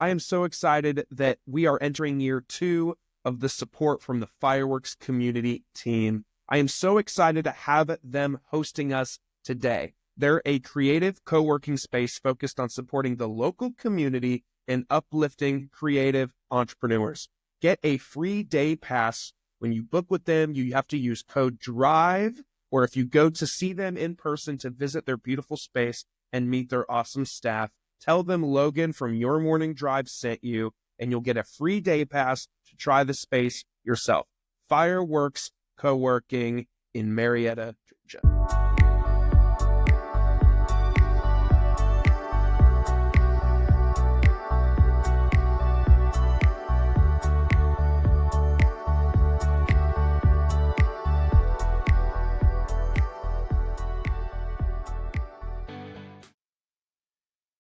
I am so excited that we are entering year 2 of the support from the fireworks community team. I am so excited to have them hosting us today. They're a creative co-working space focused on supporting the local community and uplifting creative entrepreneurs. Get a free day pass when you book with them. You have to use code DRIVE, or if you go to see them in person to visit their beautiful space and meet their awesome staff, tell them Logan from Your Morning Drive sent you, and you'll get a free day pass to try the space yourself. Fireworks Co-working in Marietta, Georgia.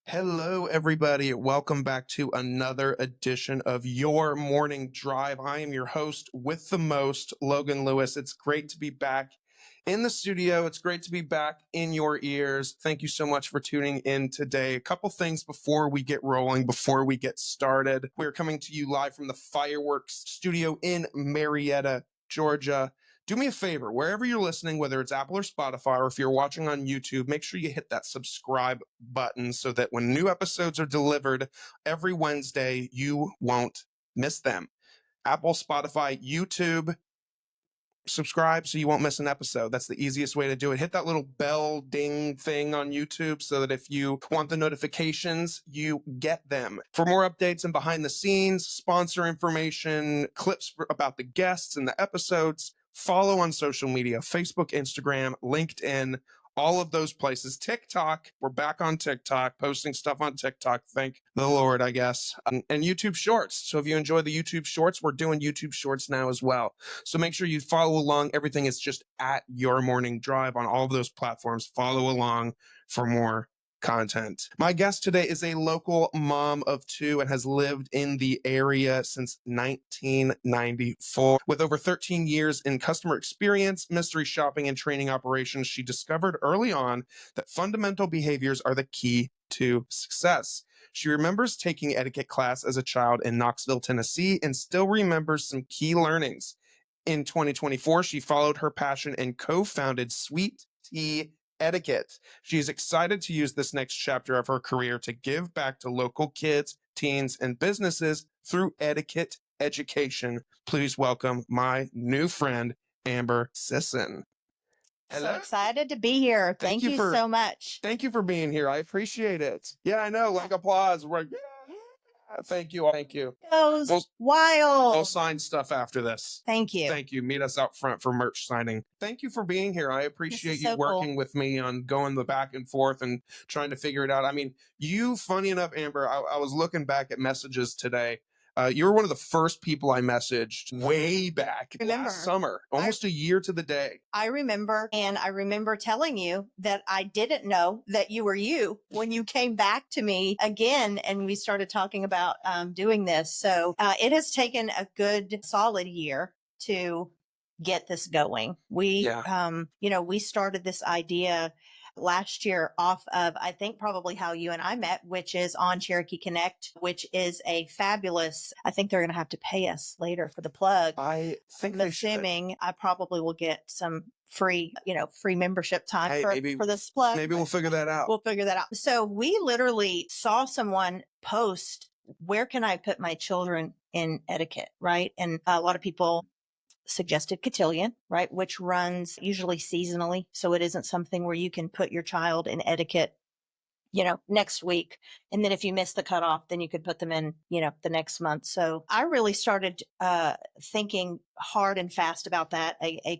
Hello, everybody. Welcome back to another edition of Your Morning Drive. I am your host with the most, Logan Lewis. It's great to be back in the studio. It's great to be back in your ears. Thank you so much for tuning in today. A couple things before we get rolling, before we get started. We're coming to you live from the Fireworks Studio in Marietta, Georgia. Do me a favor, wherever you're listening, whether it's Apple or Spotify, or if you're watching on YouTube, make sure you hit that subscribe button so that when new episodes are delivered every Wednesday, you won't miss them. Apple, Spotify, YouTube, subscribe so you won't miss an episode. That's the easiest way to do it. Hit that little bell ding thing on YouTube so that if you want the notifications, you get them. For more updates and behind the scenes, sponsor information, clips about the guests and the episodes, follow on social media, Facebook, Instagram, LinkedIn, all of those places. TikTok, we're back on TikTok, posting stuff on TikTok. Thank the Lord, I guess. And YouTube Shorts. So if you enjoy the YouTube Shorts, we're doing YouTube Shorts now as well. So make sure you follow along. Everything is just at Your Morning Drive on all of those platforms. Follow along for more content. My guest today is a local mom of 2 and has lived in the area since 1994. With over 13 years in customer experience, mystery shopping, and training operations, she discovered early on that fundamental behaviors are the key to success. She remembers taking etiquette class as a child in Knoxville, Tennessee, and still remembers some key learnings. In 2024, she followed her passion and co-founded Sweet Tea Etiquette. She is excited to use this next chapter of her career to give back to local kids, teens, and businesses through etiquette education. Please welcome my new friend, Amber Sisson. Hello. So excited to be here. Thank you so much. Thank you for being here. I appreciate it. Yeah, I know. Like applause. We're like, yeah. Thank you. Thank you. Goes wild. I'll sign stuff after this. Thank you. Thank you. Meet us out front for merch signing. Thank you for being here. I appreciate you working with me on going the back and forth and trying to figure it out. I mean, funny enough, Amber, I was looking back at messages today. You were one of the first people I messaged way back last summer, almost a year to the day. I remember, and I remember telling you that I didn't know that you were you when you came back to me again and we started talking about doing this. So it has taken a good solid year to get this going. We started this idea last year off of, I think probably how you and I met, which is on Cherokee Connect, which is a fabulous, I think they're going to have to pay us later for the plug. I think I'm assuming I probably will get some free membership time for this plug. Maybe we'll figure that out. We'll figure that out. So we literally saw someone post, where can I put my children in etiquette, right? And a lot of people suggested cotillion, right, which runs usually seasonally. So it isn't something where you can put your child in etiquette, next week. And then if you miss the cutoff, then you could put them in, the next month. So I really started thinking hard and fast about that. A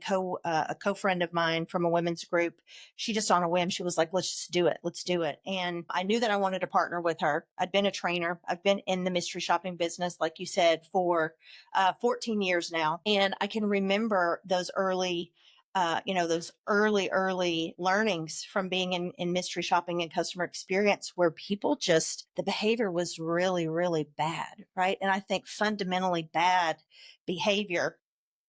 co-friend of mine from a women's group, she just on a whim, she was like, let's just do it. Let's do it. And I knew that I wanted to partner with her. I'd been a trainer. I've been in the mystery shopping business, like you said, for 14 years now. And I can remember those early learnings from being in mystery shopping and customer experience where people the behavior was really, really bad, right? And I think fundamentally bad behavior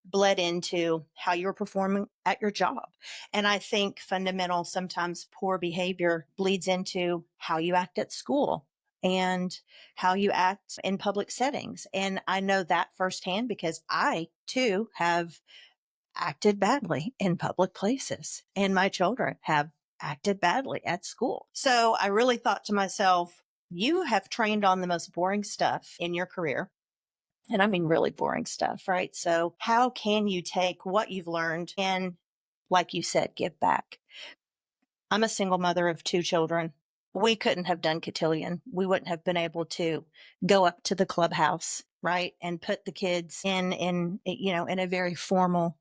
bled into how you were performing at your job. And I think sometimes poor behavior bleeds into how you act at school. and how you act in public settings. And I know that firsthand because I too have acted badly in public places, and my children have acted badly at school. So I really thought to myself, you have trained on the most boring stuff in your career. And I mean, really boring stuff, right? So how can you take what you've learned and, like you said, give back? I'm a single mother of 2 children. We couldn't have done cotillion. We wouldn't have been able to go up to the clubhouse, right? And put the kids in a very formal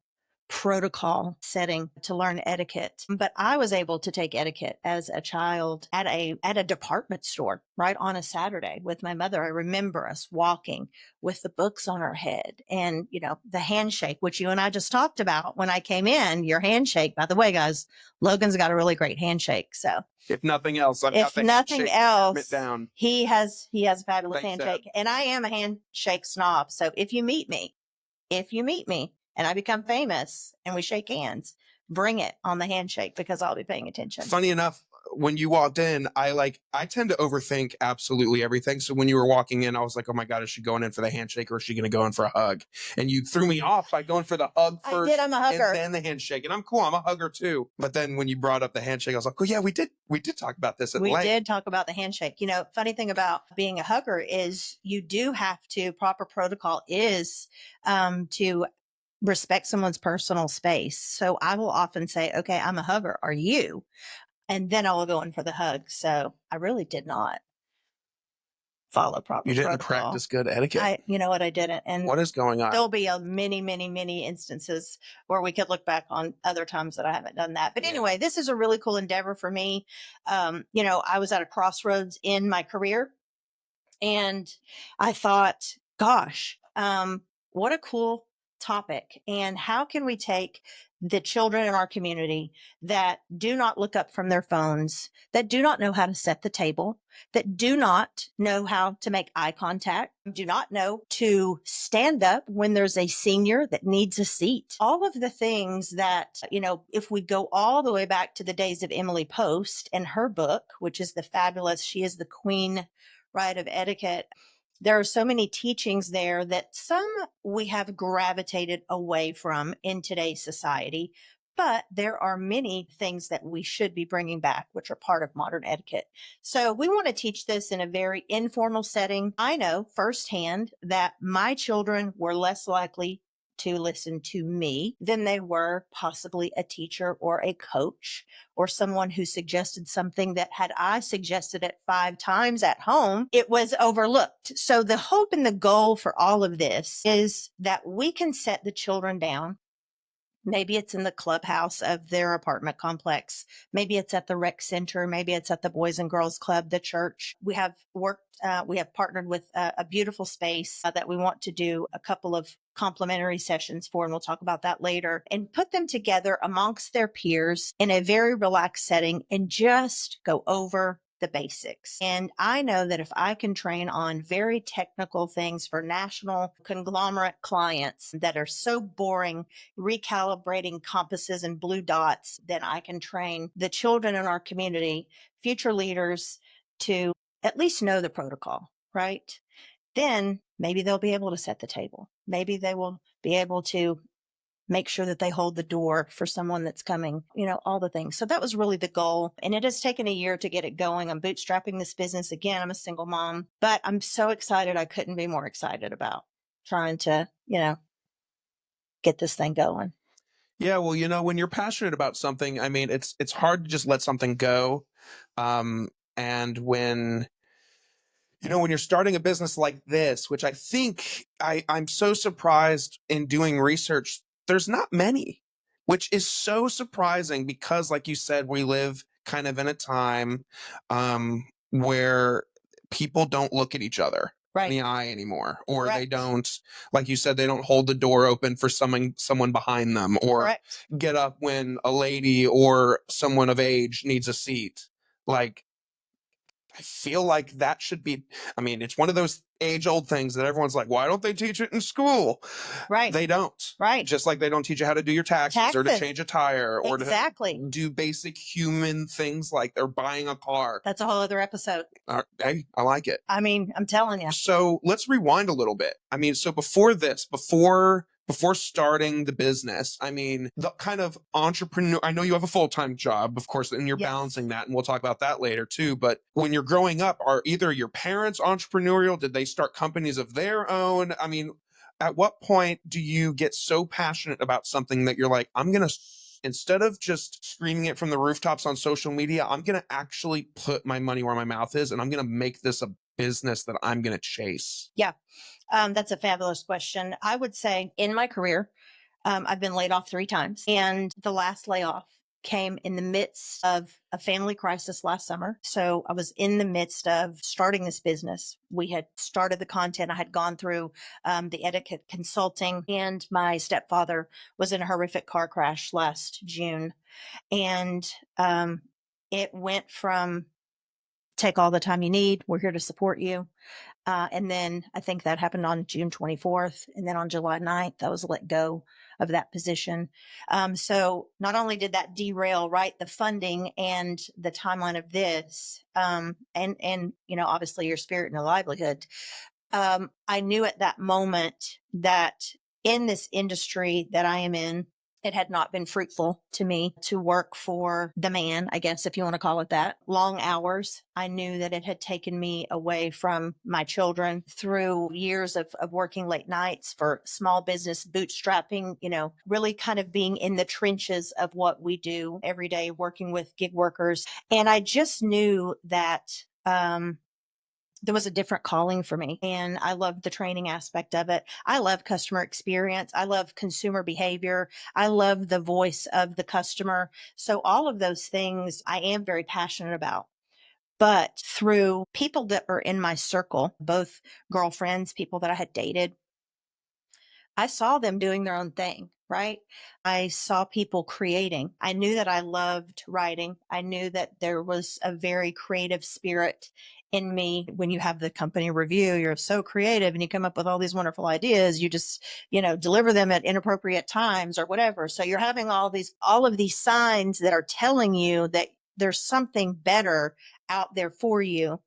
protocol setting to learn etiquette. But I was able to take etiquette as a child at a department store, right, on a Saturday with my mother. I remember us walking with the books on our head and, the handshake, which you and I just talked about when I came in. Your handshake, by the way, guys, Logan's got a really great handshake. So If nothing else, I've got if the nothing handshake else, down. he has a fabulous Thanks, handshake. And I am a handshake snob. So if you meet me and I become famous and we shake hands, bring it on the handshake because I'll be paying attention. Funny enough, when you walked in, I tend to overthink absolutely everything. So when you were walking in, I was like, oh my God, is she going in for the handshake or is she going to go in for a hug? And you threw me off by going for the hug first. I did. I'm a hugger. And then the handshake. And I'm cool. I'm a hugger too. But then when you brought up the handshake, I was like, oh yeah, we did talk about this at length. We did talk about the handshake. Funny thing about being a hugger is you do have to, proper protocol is to respect someone's personal space. So I will often say, okay, I'm a hugger. Are you? And then I will go in for the hug. So I really did not follow proper You didn't protocol. practice good etiquette. You know what? I didn't. And what is going on? There'll be a many, many, many instances where we could look back on other times that I haven't done that. But anyway, this is a really cool endeavor for me. I was at a crossroads in my career and I thought, gosh, what a cool topic. And how can we take the children in our community that do not look up from their phones, that do not know how to set the table, that do not know how to make eye contact, do not know to stand up when there's a senior that needs a seat. All of the things that, if we go all the way back to the days of Emily Post and her book, which is she is the queen, right, of etiquette. There are so many teachings there that some we have gravitated away from in today's society, but there are many things that we should be bringing back, which are part of modern etiquette. So we want to teach this in a very informal setting. I know firsthand that my children were less likely to listen to me than they were possibly a teacher or a coach or someone who suggested something that had I suggested it 5 times at home, it was overlooked. So the hope and the goal for all of this is that we can set the children down. Maybe it's in the clubhouse of their apartment complex. Maybe it's at the rec center. Maybe it's at the Boys and Girls Club, the church. We have partnered with a beautiful space that we want to do a couple of complimentary sessions for, and we'll talk about that later, and put them together amongst their peers in a very relaxed setting and just go over the basics. And I know that if I can train on very technical things for national conglomerate clients that are so boring, recalibrating compasses and blue dots, then I can train the children in our community, future leaders, to at least know the protocol, right? Then maybe they'll be able to set the table. Maybe they will be able to make sure that they hold the door for someone that's coming, all the things. So that was really the goal. And it has taken a year to get it going. I'm bootstrapping this business. Again, I'm a single mom, but I'm so excited. I couldn't be more excited about trying to, get this thing going. Yeah, well, when you're passionate about something, I mean, it's hard to just let something go. And when you're starting a business like this, which I think I'm so surprised in doing research, there's not many, which is so surprising because, like you said, we live kind of in a time where people don't look at each other in the eye anymore, or they don't, like you said, they don't hold the door open for someone behind them, or get up when a lady or someone of age needs a seat. Like, I feel like that should be, I mean, it's one of those age old things that everyone's like, why don't they teach it in school? Right. They don't. Right. Just like they don't teach you how to do your taxes or to Taxes. change a tire or Exactly. to do basic human things like they're buying a car. That's a whole other episode. Hey, I like it. I mean, I'm telling you. So let's rewind a little bit. I mean, so before starting the business, I mean, the kind of entrepreneur, I know you have a full-time job, of course, and you're Yes. balancing that, and we'll talk about that later too. But when you're growing up, are either your parents entrepreneurial? Did they start companies of their own? I mean, at what point do you get so passionate about something that you're like, I'm going to, instead of just screaming it from the rooftops on social media, I'm going to actually put my money where my mouth is, and I'm going to make this a business that I'm going to chase? Yeah. That's a fabulous question. I would say in my career, I've been laid off 3 times, and the last layoff came in the midst of a family crisis last summer. So I was in the midst of starting this business. We had started the content. I had gone through the etiquette consulting, and my stepfather was in a horrific car crash last June. And it went from take all the time you need. We're here to support you. And then I think that happened on June 24th. And then on July 9th, I was let go of that position. So not only did that derail, right, the funding and the timeline of this, and, you know, obviously your spirit and your livelihood, I knew at that moment that in this industry that I am in, it had not been fruitful to me to work for the man, I guess, if you want to call it that. Long hours. I knew that it had taken me away from my children through years of working late nights for small business, bootstrapping, you know, really kind of being in the trenches of what we do every day, working with gig workers. And I just knew that, there was a different calling for me. And I love the training aspect of it. I love customer experience. I love consumer behavior. I love the voice of the customer. So all of those things I am very passionate about. But through people that are in my circle, both girlfriends, people that I had dated, I saw them doing their own thing, right? I saw people creating. I knew that I loved writing. I knew that there was a very creative spirit in me. When you have the company review, you're so creative and you come up with all these wonderful ideas. You just, you know, deliver them at inappropriate times or whatever. So you're having all of these signs that are telling you that there's something better out there for you.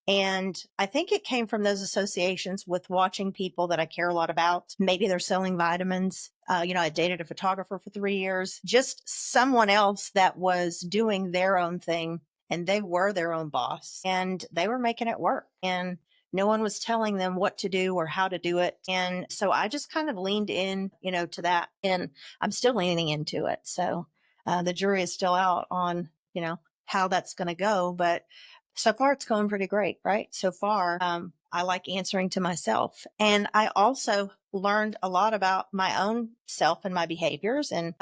And I think it came from those associations with watching people that I care a lot about. Maybe they're selling vitamins. You know, I dated a photographer for 3 years, just someone else that was doing their own thing, and they were their own boss and they were making it work. And no one was telling them what to do or how to do it. And so I just kind of leaned in, you know, to that, and I'm still leaning into it. So the jury is still out on, you know, how that's going to go. But so far, it's going pretty great, right? So far, I like answering to myself. And I also learned a lot about my own self and my behaviors. And,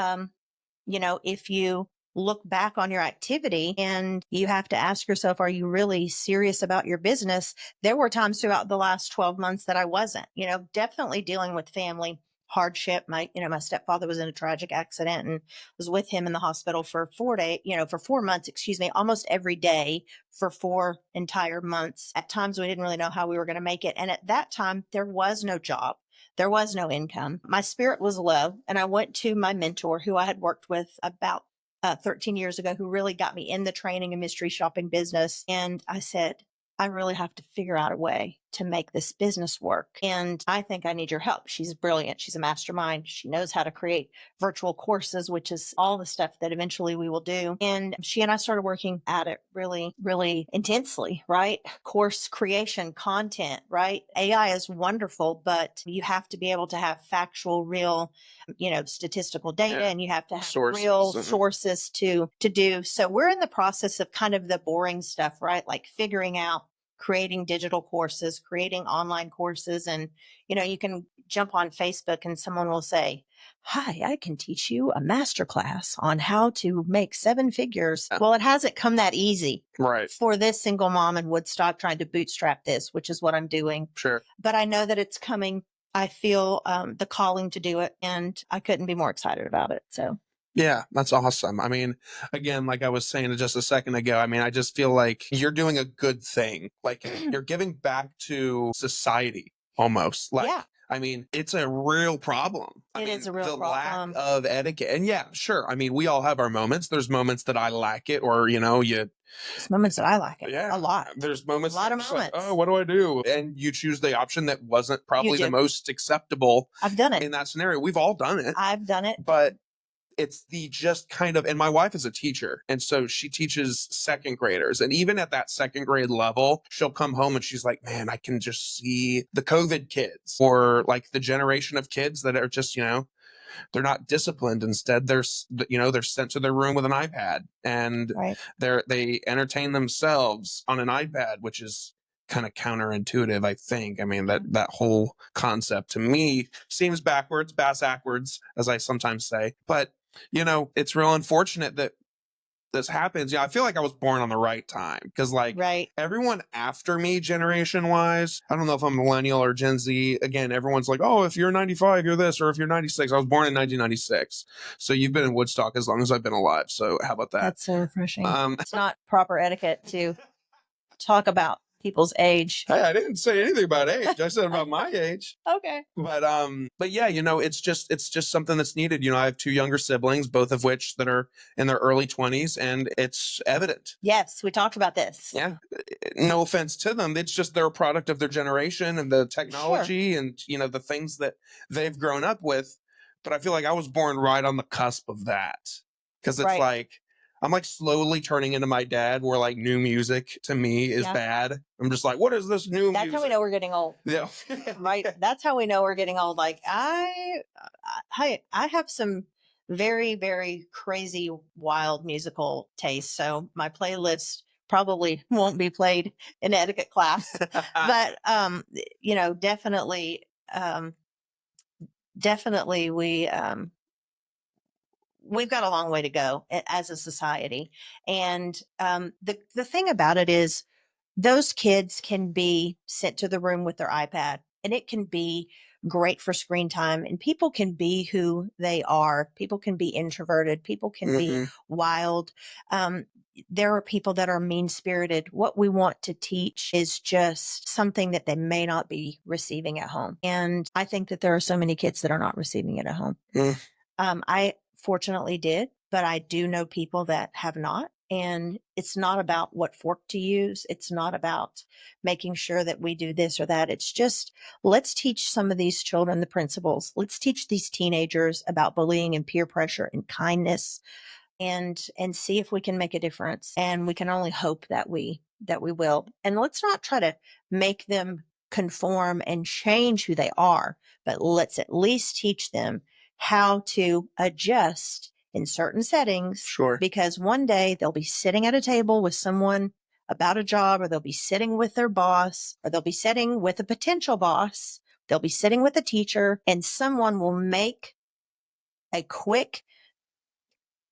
you know, if you look back on your activity and you have to ask yourself, are you really serious about your business? There were times throughout the last 12 months that I wasn't, you know, definitely dealing with family hardship. My stepfather was in a tragic accident and was with him in the hospital for 4 months, excuse me, almost every day for 4 entire months. At times we didn't really know how we were going to make it. And at that time, there was no job. There was no income. My spirit was low. And I went to my mentor, who I had worked with about 13 years ago, who really got me in the training and mystery shopping business. And I said, I really have to figure out a way to make this business work. And I think I need your help. She's brilliant. She's a mastermind. She knows how to create virtual courses, which is all the stuff that eventually we will do. And she and I started working at it really, really intensely, right? Course creation, content, right? AI is wonderful, but you have to be able to have factual, real, you know, statistical data, and you have to have real sources to do. So we're in the process of kind of the boring stuff, right? Like figuring out creating digital courses, creating online courses. And, you know, you can jump on Facebook and someone will say, hi, I can teach you a masterclass on how to make 7 figures. Well, it hasn't come that easy for this single mom in Woodstock trying to bootstrap this, which is what I'm doing. Sure. But I know that it's coming. I feel the calling to do it, and I couldn't be more excited about it. So Yeah, that's awesome. I mean, again, like I was saying just a second ago, I mean, I just feel like you're doing a good thing. Like you're giving back to society almost. Like, Yeah. I mean, it's a real problem. I It mean, is a real the problem. lack of etiquette. And yeah, sure. I mean, we all have our moments. There's moments that I lack it, or, you know, There's moments that I like it yeah, a lot. there's moments A lot that of you're just like, moments. oh, what do I do? And you choose the option that wasn't You probably the do. most acceptable I've done it. in that scenario. We've all done it, I've done it. but it's the just kind of, and my wife is a teacher, and so she teaches second graders, and even at that second grade level, she'll come home and she's like, man, I can just see the COVID kids, or like the generation of kids that are just, you know, they're not disciplined. Instead, they're sent to their room with an iPad, and Right. they entertain themselves on an iPad, which is kind of counterintuitive, I think. I mean, that whole concept to me seems bass-ackwards, as I sometimes say. But, you know, it's real unfortunate that this happens. Yeah, I feel like I was born on the right time, because like Right. everyone after me, generation wise, I don't know if I'm millennial or Gen Z. Again, everyone's like, oh, if you're 95, you're this, or if you're 96. I was born in 1996, so you've been in Woodstock as long as I've been alive. So how about that? That's so refreshing. Um, It's not proper etiquette to talk about people's age. hey, I didn't say anything about age. I said about my age. Okay. But yeah, you know, it's just something that's needed. You know, I have two younger siblings, both of which that are in their early 20s, and it's evident. Yes, we talked about this. Yeah, no offense to them, it's just they're a product of their generation and the technology and, you know, the things that they've grown up with. But I feel like I was born right on the cusp of that, because it's Right. like I'm like slowly turning into my dad, where like new music to me is Yeah. bad. I'm just like, what is this new That's music? how we know we're getting old. Yeah. Right. That's how we know we're getting old. Like I have some very, very crazy, wild musical tastes. So my playlist probably won't be played in etiquette class, but you know, definitely we've got a long way to go as a society. And the thing about it is, those kids can be sent to the room with their iPad, and it can be great for screen time, and people can be who they are. People can be introverted. People can be wild. There are people that are mean spirited. What we want to teach is just something that they may not be receiving at home. And I think that there are so many kids that are not receiving it at home. I fortunately did, but I do know people that have not. And it's not about what fork to use. It's not about making sure that we do this or that. It's just, let's teach some of these children the principles. Let's teach these teenagers about bullying and peer pressure and kindness, and see if we can make a difference. And we can only hope that we will. And let's not try to make them conform and change who they are, but let's at least teach them how to adjust in certain settings. Sure. Because one day they'll be sitting at a table with someone about a job, or they'll be sitting with their boss, or they'll be sitting with a potential boss. They'll be sitting with a teacher, and someone will make a quick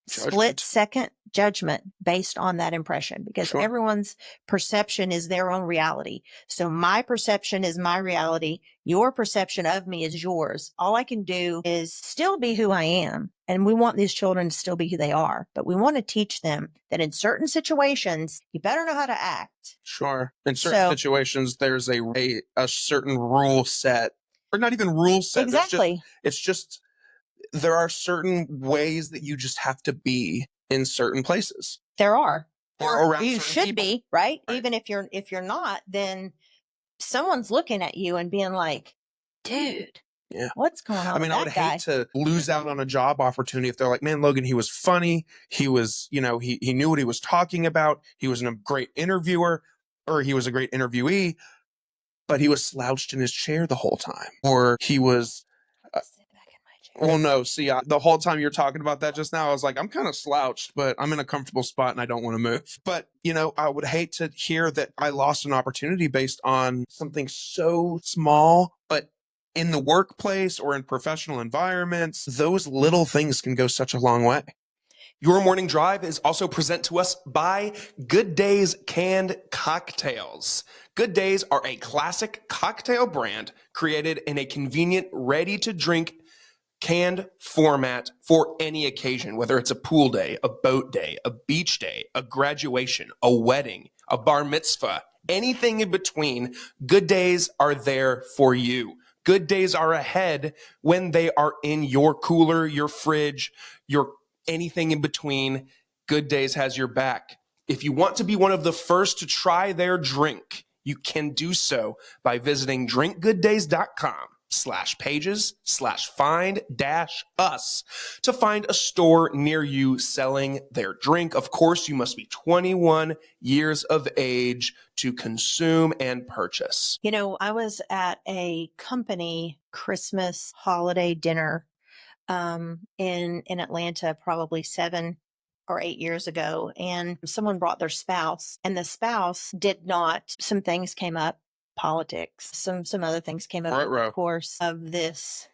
split second judgment based on that impression, because everyone's perception is their own reality. So my perception is my reality. Your perception of me is yours. All I can do is still be who I am. And we want these children to still be who they are, but we want to teach them that in certain situations, you better know how to act. Sure. In certain situations, there's a certain rule set, or not even rule set. Exactly. It's just there are certain ways that you just have to be in certain places. There are. Or you should people. be, right? Even if you're not, then someone's looking at you and being like, dude, what's going on? I mean, with I would that guy? hate to lose out on a job opportunity if they're like, man, Logan, he was funny. He was, you know, he knew what he was talking about. He was a great interviewer, or he was a great interviewee, but he was slouched in his chair the whole time. Or he was... Well, no, see, the whole time you're talking about that just now, I was like, I'm kind of slouched, but I'm in a comfortable spot and I don't want to move. But, you know, I would hate to hear that I lost an opportunity based on something so small, but in the workplace or in professional environments, those little things can go such a long way. Your morning drive is also present to us by Good Days Canned Cocktails. Good Days are a classic cocktail brand created in a convenient, ready-to-drink canned format for any occasion, whether it's a pool day, a boat day, a beach day, a graduation, a wedding, a bar mitzvah, anything in between. Good Days are there for you. Good Days are ahead when they are in your cooler, your fridge, your anything in between. Good Days has your back. If you want to be one of the first to try their drink, you can do so by visiting drinkgooddays.com/pages/find-us to find a store near you selling their drink. Of course, you must be 21 years of age to consume and purchase. You know, I was at a company Christmas holiday dinner in Atlanta probably 7 or 8 years ago, and someone brought their spouse, and the spouse did not. Some things came up, politics. Some other things came up in the course of this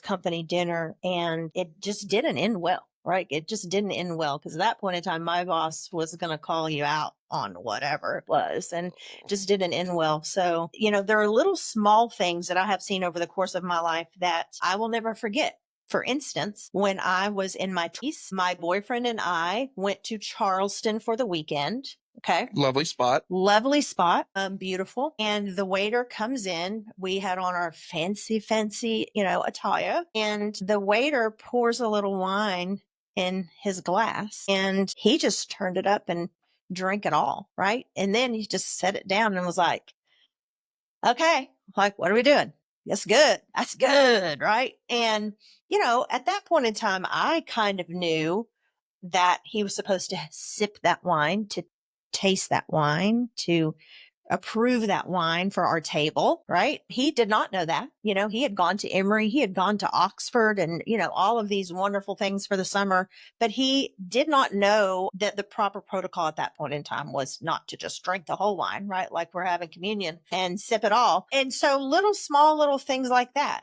company dinner, and it just didn't end well. Right? It just didn't end well because at that point in time, my boss was going to call you out on whatever it was, and just didn't end well. So, you know, there are little small things that I have seen over the course of my life that I will never forget. For instance, when I was in my 20s, my boyfriend and I went to Charleston for the weekend. Okay. Lovely spot. Lovely spot. Beautiful. And the waiter comes in. We had on our fancy, attire. And the waiter pours a little wine in his glass and he just turned it up and drank it all. Right. And then he just set it down and was like, okay, like, what are we doing? That's good. That's good. Right. And, you know, at that point in time, I kind of knew that he was supposed to sip that wine, to taste that wine, to approve that wine for our table, right? He did not know that. You know, he had gone to Emory, he had gone to Oxford and, you know, all of these wonderful things for the summer, but he did not know that the proper protocol at that point in time was not to just drink the whole wine, right? Like we're having communion and sip it all. And so small little things like that.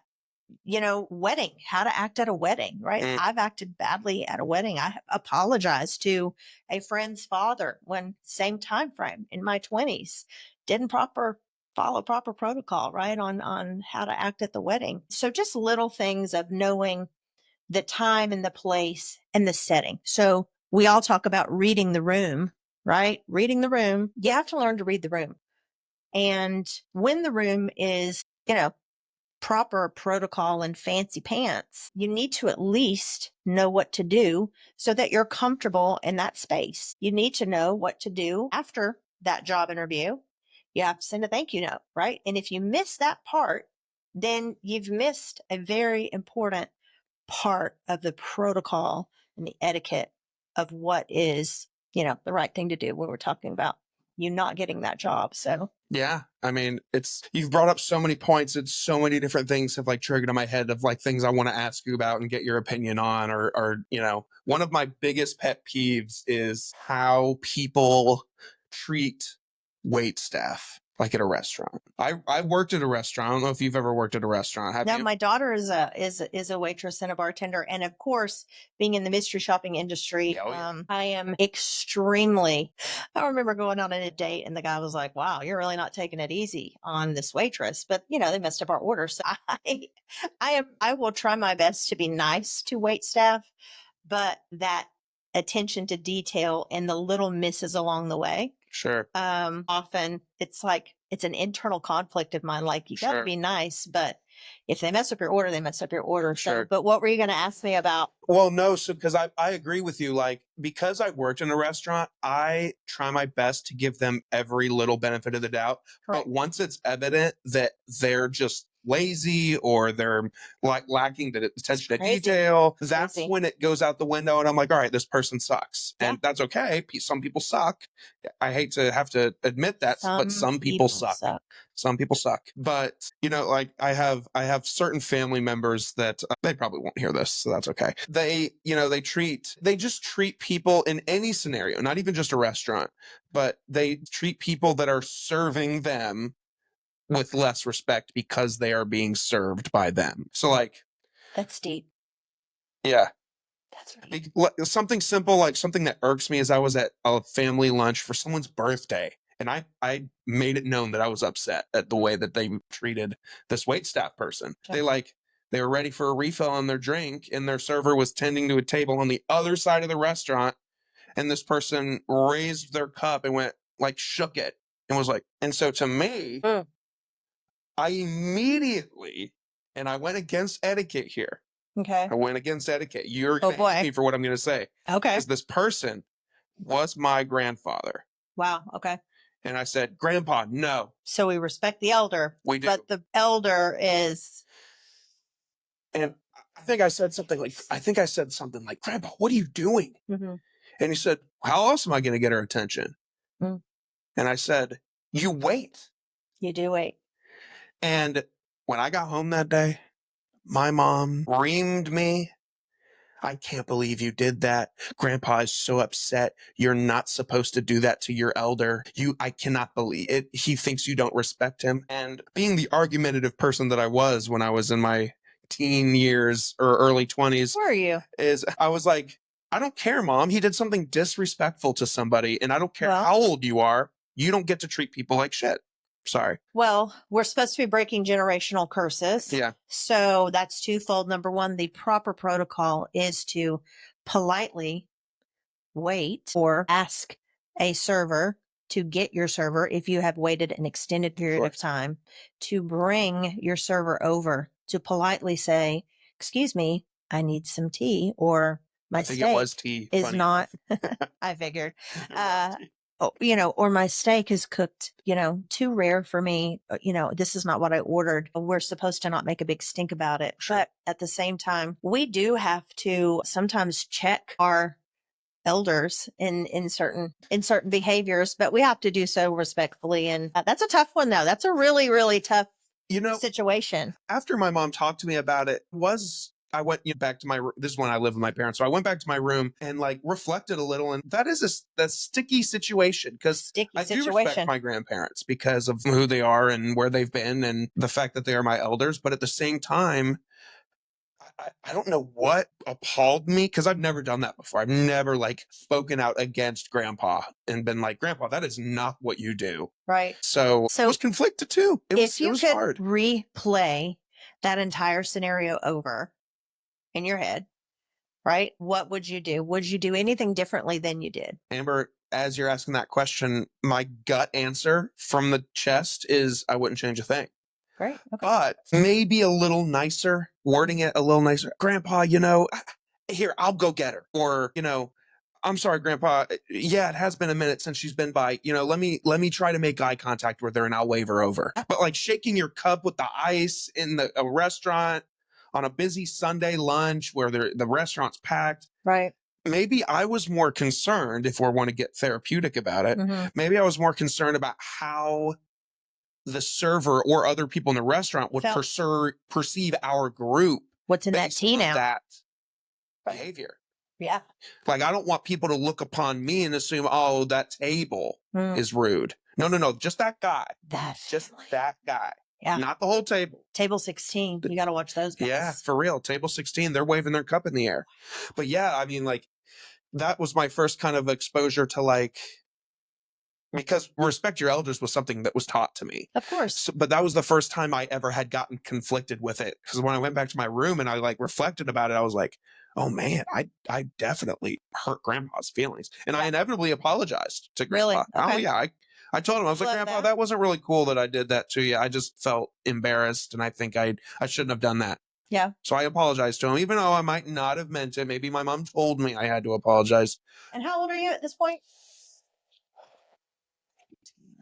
You know, wedding, how to act at a wedding, right? I've acted badly at a wedding. I apologized to a friend's father when same time frame in my 20s, didn't follow proper protocol, right? On how to act at the wedding. So just little things of knowing the time and the place and the setting. So we all talk about reading the room, right? Reading the room. You have to learn to read the room. And when the room is, you know, proper protocol and fancy pants, you need to at least know what to do so that you're comfortable in that space. You need to know what to do after that job interview. You have to send a thank you note, right? And if you miss that part, then you've missed a very important part of the protocol and the etiquette of what is, you know, the right thing to do when we're talking about you not getting that job. So yeah, I mean, you've brought up so many points. It's so many different things have like triggered in my head of like things I want to ask you about and get your opinion on, or, you know, one of my biggest pet peeves is how people treat wait staff. Like at a restaurant. I worked at a restaurant. I don't know if you've ever worked at a restaurant. Have now you? my daughter is a waitress and a bartender. And of course, being in the mystery shopping industry, I am extremely, I remember going on a date and the guy was like, wow, you're really not taking it easy on this waitress. But you know, they messed up our order. So I will try my best to be nice to wait staff, but that attention to detail and the little misses along the way. Sure. Often it's like, it's an internal conflict of mine. Like you got to be nice, but if they mess up your order, they mess up your order. Sure. So, but what were you going to ask me about? Well, no. So, because I agree with you, like, because I worked in a restaurant, I try my best to give them every little benefit of the doubt. Correct. But once it's evident that they're just lazy or they're like lacking the attention to detail, that's when it goes out the window. And I'm like, all right, this person sucks. And that's okay. Some people suck. I hate to have to admit that, but some people suck. Some people suck. But, you know, like I have certain family members that they probably won't hear this, so that's okay. They just treat people in any scenario, not even just a restaurant, but they treat people that are serving them with less respect because they are being served by them. So like, that's deep. Yeah. That's right. Something simple, like something that irks me is I was at a family lunch for someone's birthday. And I made it known that I was upset at the way that they treated this waitstaff person. Sure. They were ready for a refill on their drink, and their server was tending to a table on the other side of the restaurant. And this person raised their cup and went, like, shook it and was like, and so to me, I immediately, and I went against etiquette here. Okay. I went against etiquette. You're going to hate me for what I'm going to say. Okay. Because this person was my grandfather. Wow. Okay. And I said, Grandpa, no. So we respect the elder. We do. But the elder is. And I think I said something like, Grandpa, what are you doing? Mm-hmm. And he said, how else am I going to get her attention? Mm. And I said, you wait. You do wait. And when I got home that day, my mom reamed me. I can't believe you did that. Grandpa is so upset. You're not supposed to do that to your elder. I cannot believe it. He thinks you don't respect him. And being the argumentative person that I was when I was in my teen years or early 20s. Where are you? I was like, I don't care, Mom. He did something disrespectful to somebody, and I don't care how old you are. You don't get to treat people like shit. Sorry. Well, we're supposed to be breaking generational curses. Yeah. So that's twofold. Number one, the proper protocol is to politely wait or ask a server to get your server, if you have waited an extended period of time, to bring your server over to politely say, excuse me, I need some tea, or my steak it was tea. is Funny. not, I figured, or my steak is cooked, too rare for me. This is not what I ordered. We're supposed to not make a big stink about it. Sure. But at the same time, we do have to sometimes check our elders in certain behaviors, but we have to do so respectfully. And that's a tough one, though. That's a really, really tough situation. After my mom talked to me about it, I went back to this is when I lived with my parents. So I went back to my room and reflected a little. And that is a sticky situation, because I do respect my grandparents because of who they are and where they've been and the fact that they are my elders. But at the same time, I don't know what appalled me, because I've never done that before. I've never spoken out against Grandpa and been like, Grandpa, that is not what you do. Right. So it was conflicted too. It was hard. Replay that entire scenario over in your head, right? What would you do? Would you do anything differently than you did? Amber, as you're asking that question, my gut answer from the chest is I wouldn't change a thing. Great. Okay. But maybe a little nicer, wording it a little nicer. Grandpa, here, I'll go get her. Or, I'm sorry, Grandpa. Yeah, it has been a minute since she's been by. Let me try to make eye contact with her and I'll wave her over. But shaking your cup with the ice in a restaurant on a busy Sunday lunch where the restaurant's packed. Right. Maybe I was more concerned, if we want to get therapeutic about it, maybe I was more concerned about how the server or other people in the restaurant would perceive our group. What's in that tea now? That behavior. Yeah. I don't want people to look upon me and assume, oh, that table is rude. No. Just that guy. That guy. Yeah. Not the whole table. Table 16. You got to watch those guys. Yeah, for real. Table 16, they're waving their cup in the air. But yeah, that was my first kind of exposure to because respect your elders was something that was taught to me. Of course. But that was the first time I ever had gotten conflicted with it. Because when I went back to my room and I reflected about it, I was like, oh man, I definitely hurt Grandpa's feelings. And I inevitably apologized to Grandpa. Really? Okay. Oh yeah. I told him, I was like, Grandpa, that wasn't really cool that I did that to you. I just felt embarrassed and I think I shouldn't have done that. Yeah. So I apologized to him, even though I might not have meant it. Maybe my mom told me I had to apologize. And how old are you at this point?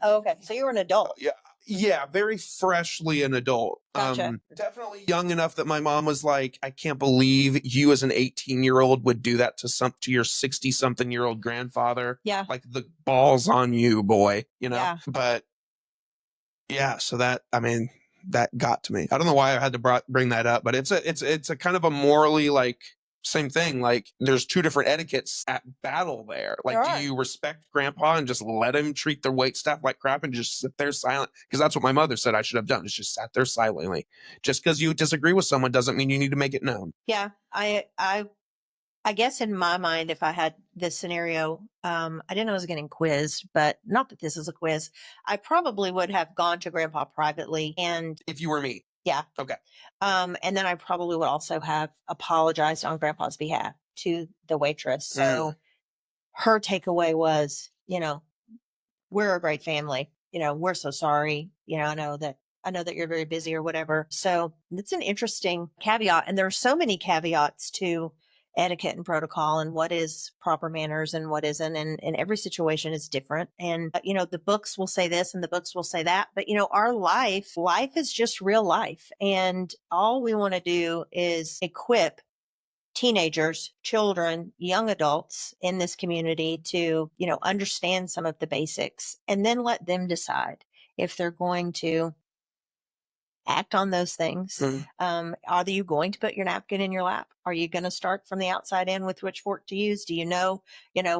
Oh, okay. So you were an adult. Yeah, very freshly an adult. Gotcha. Definitely young enough that my mom was like, I can't believe you as an 18-year-old would do that to your 60-something-year-old grandfather. Yeah. The balls on you, boy, Yeah. But yeah, so that got to me. I don't know why I had to bring that up, but it's a kind of a morally same thing. There's two different etiquettes at battle there. Do you respect Grandpa and just let him treat the wait staff like crap and just sit there silent? Because that's what my mother said I should have done, is just sat there silently. Just because you disagree with someone doesn't mean you need to make it known. Yeah. I guess in my mind, if I had this scenario, I didn't know I was getting quizzed, but not that this is a quiz. I probably would have gone to Grandpa privately. And if you were me. Yeah. Okay. And then I probably would also have apologized on grandpa's behalf to the waitress. So her takeaway was, we're a great family. We're so sorry. I know that you're very busy or whatever. So it's an interesting caveat. And there are so many caveats to etiquette and protocol and what is proper manners and what isn't. And every situation is different. And, the books will say this and the books will say that. But, our life is just real life. And all we want to do is equip teenagers, children, young adults in this community to, understand some of the basics and then let them decide if they're going to act on those things. Are you going to put your napkin in your lap? Are you going to start from the outside in with which fork to use? Do you know,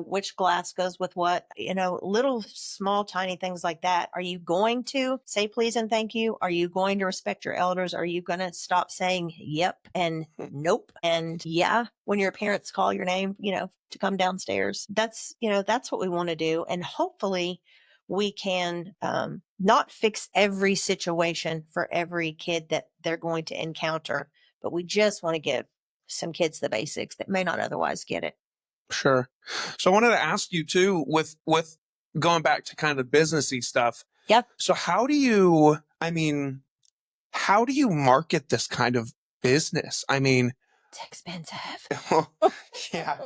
which glass goes with what, little small, tiny things like that. Are you going to say please and thank you? Are you going to respect your elders? Are you going to stop saying yep and nope and yeah when your parents call your name, to come downstairs? That's what we want to do. And hopefully we can not fix every situation for every kid that they're going to encounter, but we just want to give some kids the basics that may not otherwise get it. Sure. So I wanted to ask you too, with going back to kind of businessy stuff. Yep. So how do you market this kind of business? I mean, It's expensive. yeah.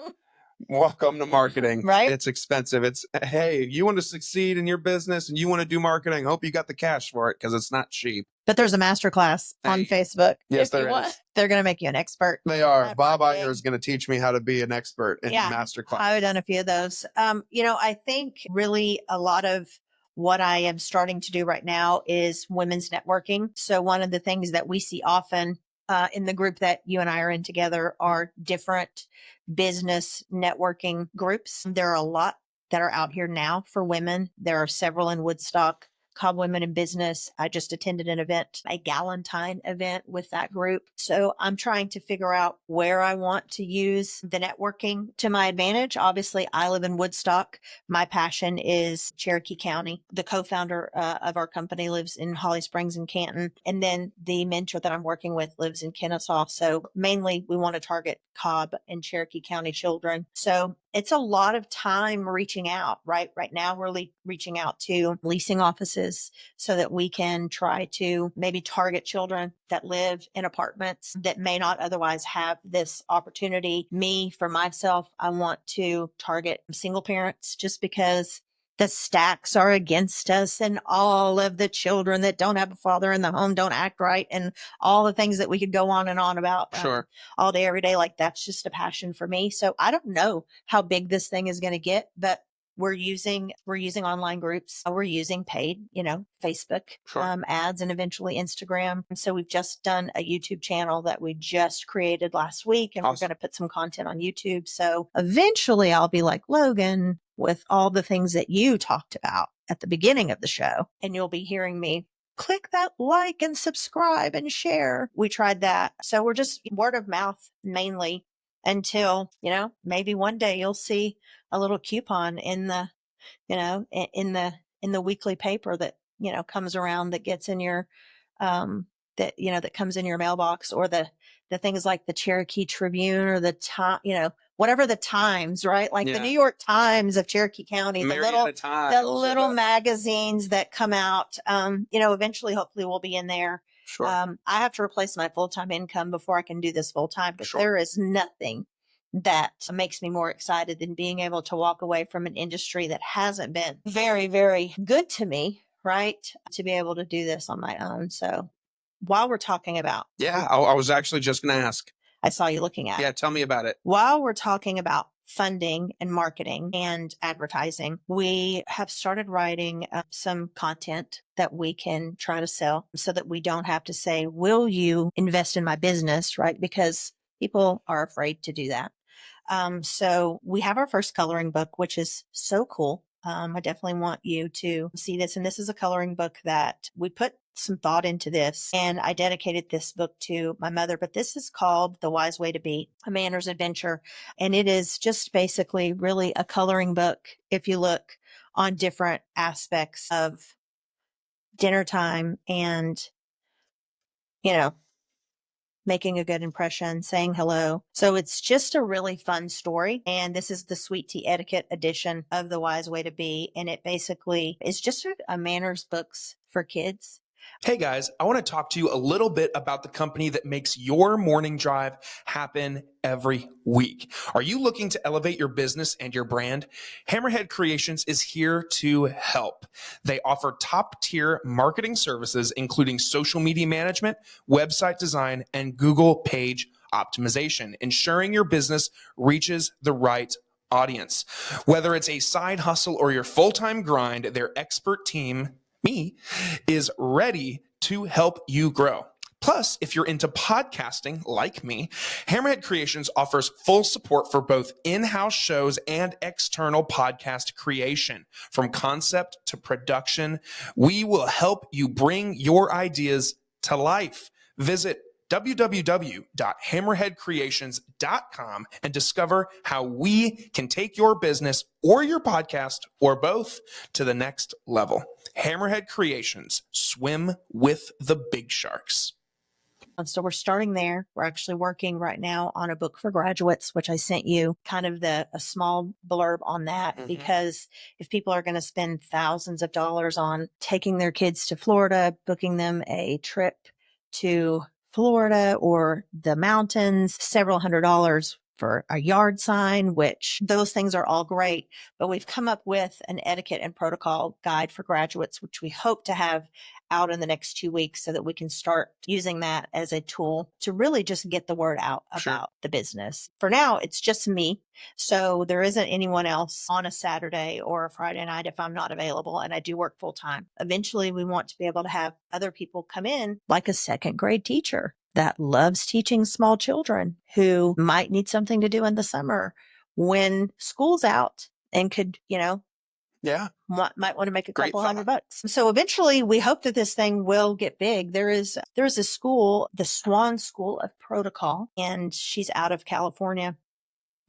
Welcome to marketing. Right? It's expensive. It's, hey, you want to succeed in your business and you want to do marketing. Hope you got the cash for it because it's not cheap. But there's a masterclass on Facebook. Yes, there is. They're going to make you an expert. They are. At Bob marketing. Iger is going to teach me how to be an expert in masterclass. I've done a few of those. I think really a lot of what I am starting to do right now is women's networking. So one of the things that we see often in the group that you and I are in together are different business networking groups. There are a lot that are out here now for women. There are several in Woodstock. Cobb Women in Business. I just attended an event, a Galentine event with that group. So I'm trying to figure out where I want to use the networking to my advantage. Obviously, I live in Woodstock. My passion is Cherokee County. The co-founder of our company lives in Holly Springs and Canton. And then the mentor that I'm working with lives in Kennesaw. So mainly we want to target Cobb and Cherokee County children. So it's a lot of time reaching out, right? Right now, we're reaching out to leasing offices so that we can try to maybe target children that live in apartments that may not otherwise have this opportunity. Me, for myself, I want to target single parents just because the stacks are against us and all of the children that don't have a father in the home don't act right and all the things that we could go on and on about all day, every day. Like that's just a passion for me. So I don't know how big this thing is going to get, but we're using online groups. We're using paid, Facebook ads and eventually Instagram. And so we've just done a YouTube channel that we just created last week and we're going to put some content on YouTube. So eventually I'll be like Logan with all the things that you talked about at the beginning of the show. And you'll be hearing me click that like and subscribe and share. We tried that. So we're just word of mouth mainly until, maybe one day you'll see a little coupon in the, in the weekly paper that, comes around that gets in your, that comes in your mailbox, or the things like the Cherokee Tribune or the time, whatever the Times, right? Like the New York Times of Cherokee County, the little magazines that come out, eventually, hopefully we'll be in there. Sure. I have to replace my full-time income before I can do this full-time, but there is nothing that makes me more excited than being able to walk away from an industry that hasn't been very, very good to me, right? To be able to do this on my own. So while we're talking about. Yeah, I was actually just going to ask. I saw you looking at. Yeah, tell me about it. While we're talking about funding and marketing and advertising, we have started writing some content that we can try to sell so that we don't have to say, will you invest in my business, right? Because people are afraid to do that. So we have our first coloring book, which is so cool. I definitely want you to see this. And this is a coloring book that we put some thought into this, and I dedicated this book to my mother, but this is called The Wise Way to Be, A Manners Adventure. And it is just basically really a coloring book. If you look on different aspects of dinner time and you know, making a good impression, saying hello. So it's just a really fun story. And this is the Sweet Tea Etiquette edition of The Wise Way to Be. And it basically is just a manners books for kids. Hey guys, I want to talk to you a little bit about the company that makes your morning drive happen every week. Are you looking to elevate your business and your brand? Hammerhead Creations is here to help. They offer top-tier marketing services, including social media management, website design, and Google page optimization, ensuring your business reaches the right audience. Whether it's a side hustle or your full-time grind, their expert team, me, is ready to help you grow. Plus, if you're into podcasting like me, Hammerhead Creations offers full support for both in-house shows and external podcast creation. From concept to production, we will help you bring your ideas to life. Visit www.hammerheadcreations.com and discover how we can take your business or your podcast or both to the next level. Hammerhead Creations, swim with the big sharks. So we're starting there. We're actually working right now on a book for graduates, which I sent you kind of a small blurb on that, because if people are going to spend thousands of dollars on taking their kids to Florida, booking them a trip to Florida or the mountains, several $100s for a yard sign, which those things are all great. But we've come up with an etiquette and protocol guide for graduates, which we hope to have out in the next 2 weeks so that we can start using that as a tool to really just get the word out about the business. For now, it's just me. So there isn't anyone else on a Saturday or a Friday night if I'm not available, and I do work full time. Eventually, we want to be able to have other people come in, like a second grade teacher that loves teaching small children who might need something to do in the summer when school's out and could, might want to make a couple $100. So eventually we hope that this thing will get big. There is a school, the Swan School of Protocol, and she's out of California,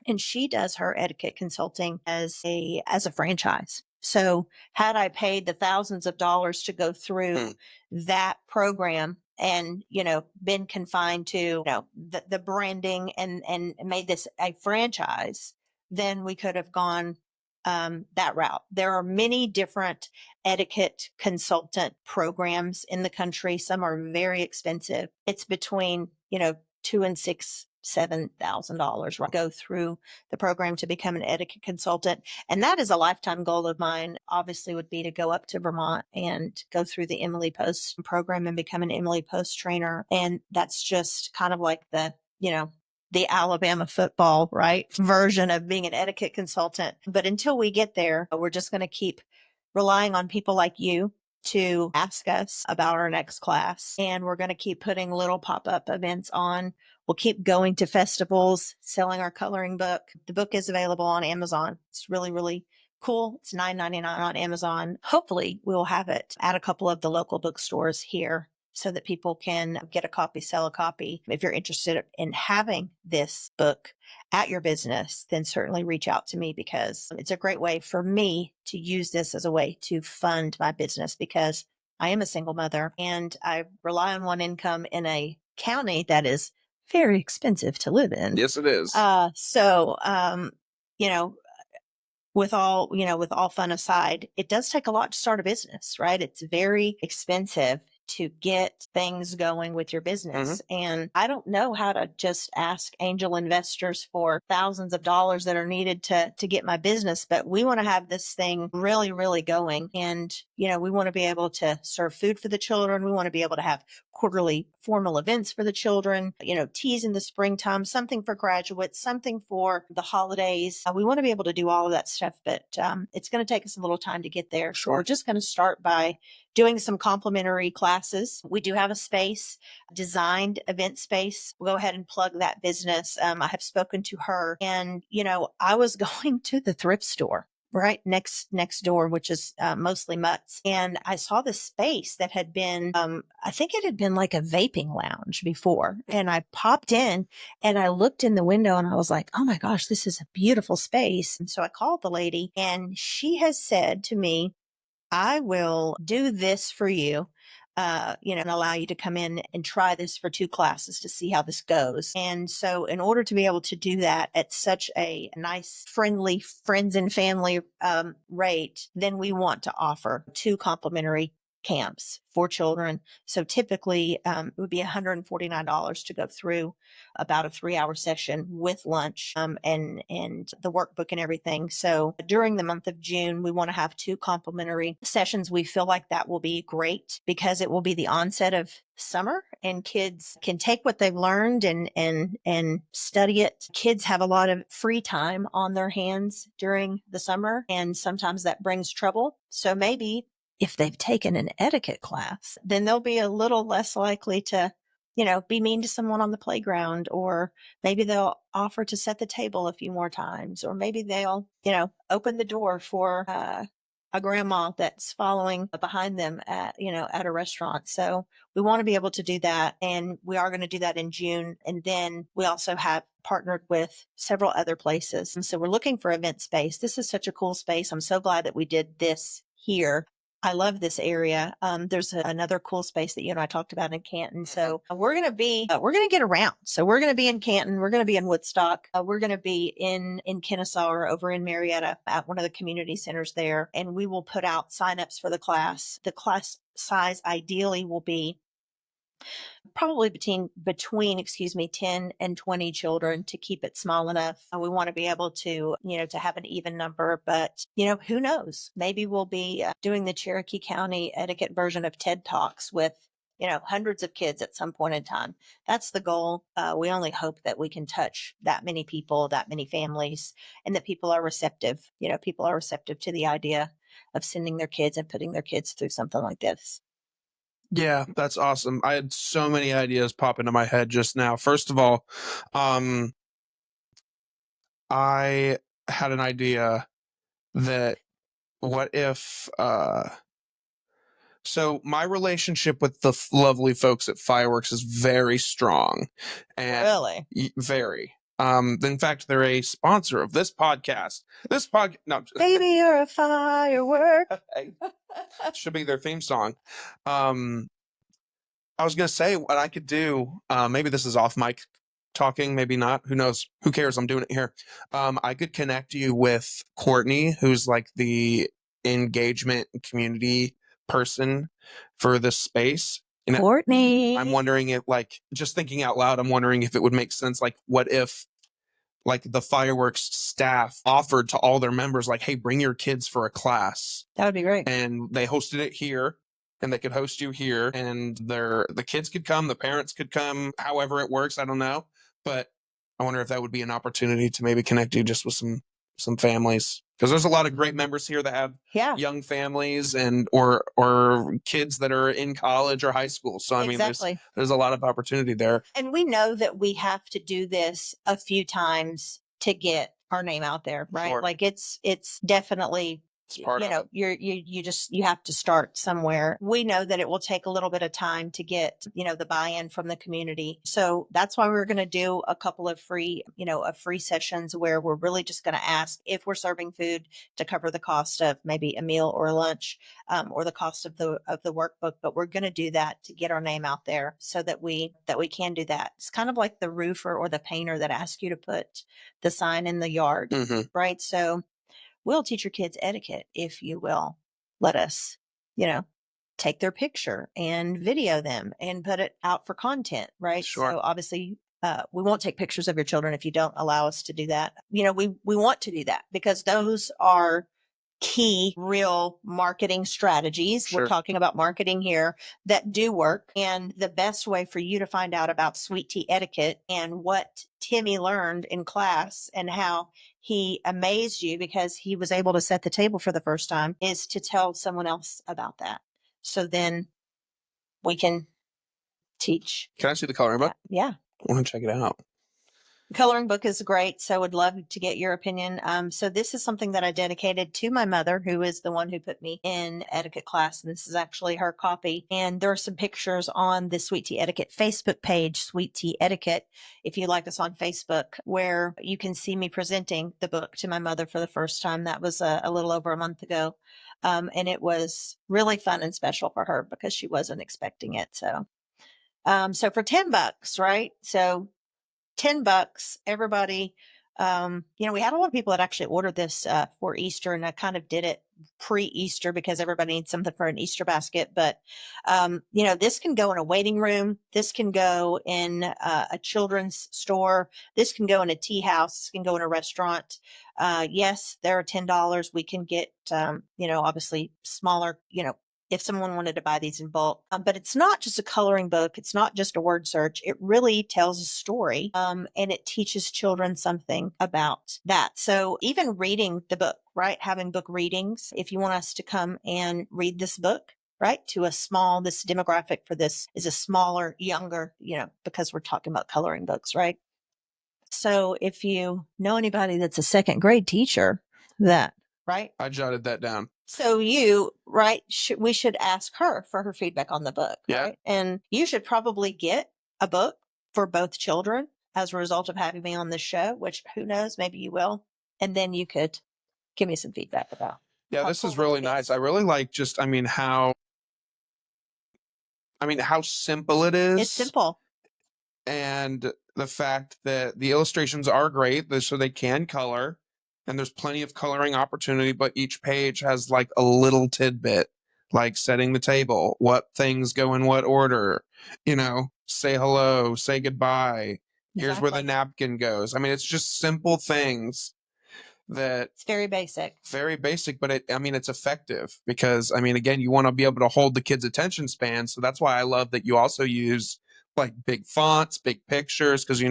and she does her etiquette consulting as a franchise. So had I paid the thousands of dollars to go through that program and, been confined to, the branding and made this a franchise, then we could have gone that route. There are many different etiquette consultant programs in the country. Some are very expensive. It's between, $2,000 and $7,000, right? Go through the program to become an etiquette consultant. And that is a lifetime goal of mine, obviously, would be to go up to Vermont and go through the Emily Post program and become an Emily Post trainer. And that's just kind of like the Alabama football, right, version of being an etiquette consultant. But until we get there, we're just going to keep relying on people like you to ask us about our next class. And we're going to keep putting little pop-up events on. We'll keep going to festivals, selling our coloring book. The book is available on Amazon. It's really, really cool. It's $9.99 on Amazon. Hopefully we'll have it at a couple of the local bookstores here so that people can get a copy, sell a copy. If you're interested in having this book at your business, then certainly reach out to me, because it's a great way for me to use this as a way to fund my business, because I am a single mother and I rely on one income in a county that is very expensive to live in. Yes, it is. With all fun aside, it does take a lot to start a business, right? It's very expensive to get things going with your business. And I don't know how to just ask angel investors for thousands of dollars that are needed to get my business, but we want to have this thing really, really going. And, we want to be able to serve food for the children. We want to be able to have quarterly formal events for the children, teas in the springtime, something for graduates, something for the holidays. We want to be able to do all of that stuff, but it's going to take us a little time to get there. So we're just going to start by doing some complimentary classes. We do have a space, designed event space. We'll go ahead and plug that business. I have spoken to her, and, I was going to the thrift store right next door, which is mostly Mutts. And I saw this space that had been, I think it had been like a vaping lounge before. And I popped in and I looked in the window and I was like, oh my gosh, this is a beautiful space. And so I called the lady, and she has said to me, I will do this for you. and allow you to come in and try this for 2 classes to see how this goes. And so in order to be able to do that at such a nice, friendly friends and family rate, then we want to offer 2 complimentary camps for children. So typically it would be $149 to go through about a 3-hour session with lunch and the workbook and everything. So during the month of June, we want to have 2 complimentary sessions. We feel like that will be great because it will be the onset of summer and kids can take what they've learned and study it. Kids have a lot of free time on their hands during the summer, and sometimes that brings trouble. So maybe if they've taken an etiquette class, then they'll be a little less likely to, be mean to someone on the playground, or maybe they'll offer to set the table a few more times, or maybe they'll, open the door for a grandma that's following behind them at a restaurant. So we want to be able to do that. And we are going to do that in June. And then we also have partnered with several other places. And so we're looking for event space. This is such a cool space. I'm so glad that we did this here. I love this area. There's another cool space that you and I talked about in Canton. So we're going to get around. So we're going to be in Canton. We're going to be in Woodstock. We're going to be in Kennesaw or over in Marietta at one of the community centers there. And we will put out signups for the class. The class size ideally will be probably between 10 and 20 children to keep it small enough. We want to be able to, to have an even number, but who knows? Maybe we'll be doing the Cherokee County etiquette version of TED Talks with, hundreds of kids at some point in time. That's the goal. We only hope that we can touch that many people, that many families, and that people are receptive. People are receptive to the idea of sending their kids and putting their kids through something like this. Yeah, that's awesome. I had so many ideas pop into my head just now. First of all, I had an idea that what if so my relationship with the lovely folks at Fireworks is very strong, and Really? very. In fact, they're a sponsor of this podcast. No, Baby, you're a firework. should be their theme song. I was gonna say what I could do. Maybe this is off mic talking, maybe not. Who knows? Who cares? I'm doing it here. I could connect you with Courtney, who's like the engagement and community person for this space. Courtney. I'm wondering if, like, just thinking out loud, I'm wondering if it would make sense. Like, what if, like, the Fireworks staff offered to all their members, like, hey, bring your kids for a class. That would be great. And they hosted it here, and they could host you here, and the kids could come, the parents could come, however it works. I don't know. But I wonder if that would be an opportunity to maybe connect you just with some families. Because there's a lot of great members here that have young families and or kids that are in college or high school. So I mean, there's a lot of opportunity there. And we know that we have to do this a few times to get our name out there, right? Sure. Like it's definitely, It's part of it. you have to start somewhere. We know that it will take a little bit of time to get, the buy-in from the community. So that's why we're going to do a couple of free sessions where we're really just going to ask if we're serving food to cover the cost of maybe a meal or a lunch, or the cost of the workbook. But we're going to do that to get our name out there so that we can do that. It's kind of like the roofer or the painter that asks you to put the sign in the yard, right? So we'll teach your kids etiquette if you will let us, take their picture and video them and put it out for content, right? Sure. So obviously, we won't take pictures of your children if you don't allow us to do that. We want to do that because those are key real marketing strategies. Sure. We're talking about marketing here that do work. And the best way for you to find out about Sweet Tea Etiquette and what Timmy learned in class and how he amazed you because he was able to set the table for the first time is to tell someone else about that. So then we can teach. Can I see the coloring book? Yeah. I want to check it out. The coloring book is great, so would love to get your opinion. So this is something that I dedicated to my mother, who is the one who put me in etiquette class. And this is actually her copy. And there are some pictures on the Sweet Tea Etiquette Facebook page, Sweet Tea Etiquette, if you like us on Facebook, where you can see me presenting the book to my mother for the first time. That was a little over a month ago. And it was really fun and special for her because she wasn't expecting it. So for $10, right? So $10, everybody, we had a lot of people that actually ordered this for Easter, and I kind of did it pre-Easter because everybody needs something for an Easter basket. But, this can go in a waiting room. This can go in a children's store. This can go in a tea house. This can go in a restaurant. Yes, they're $10. We can get, obviously smaller, if someone wanted to buy these in bulk. But it's not just a coloring book. It's not just a word search. It really tells a story, and it teaches children something about that. So even reading the book, right? Having book readings. If you want us to come and read this book, right? To this demographic for this is a smaller, younger, because we're talking about coloring books, right? So if you know anybody that's a second grade teacher, right? I jotted that down. So we should ask her for her feedback on the book, Yeah. right? And you should probably get a book for both children as a result of having me on this show, which who knows, maybe you will. And then you could give me some feedback about. Yeah, how this cool is really it nice. I really like how simple it is. It's simple. And the fact that the illustrations are great, so they can color, and there's plenty of coloring opportunity, but each page has like a little tidbit, like setting the table, what things go in what order, say hello, say goodbye, here's where the Exactly. napkin goes. I mean, it's just simple things that It's very basic. but it's effective because, again, you want to be able to hold the kids' attention span. So that's why I love that you also use like big fonts, big pictures, because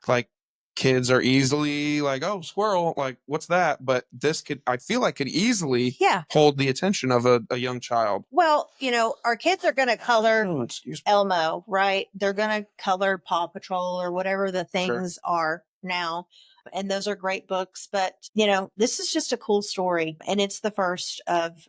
like kids are easily like, oh, squirrel, like what's that? But I feel like could easily hold the attention of a young child. Well, our kids are going to color Excuse me. Elmo, right? They're going to color Paw Patrol or whatever the things are now. And those are great books. But, this is just a cool story. And it's the first of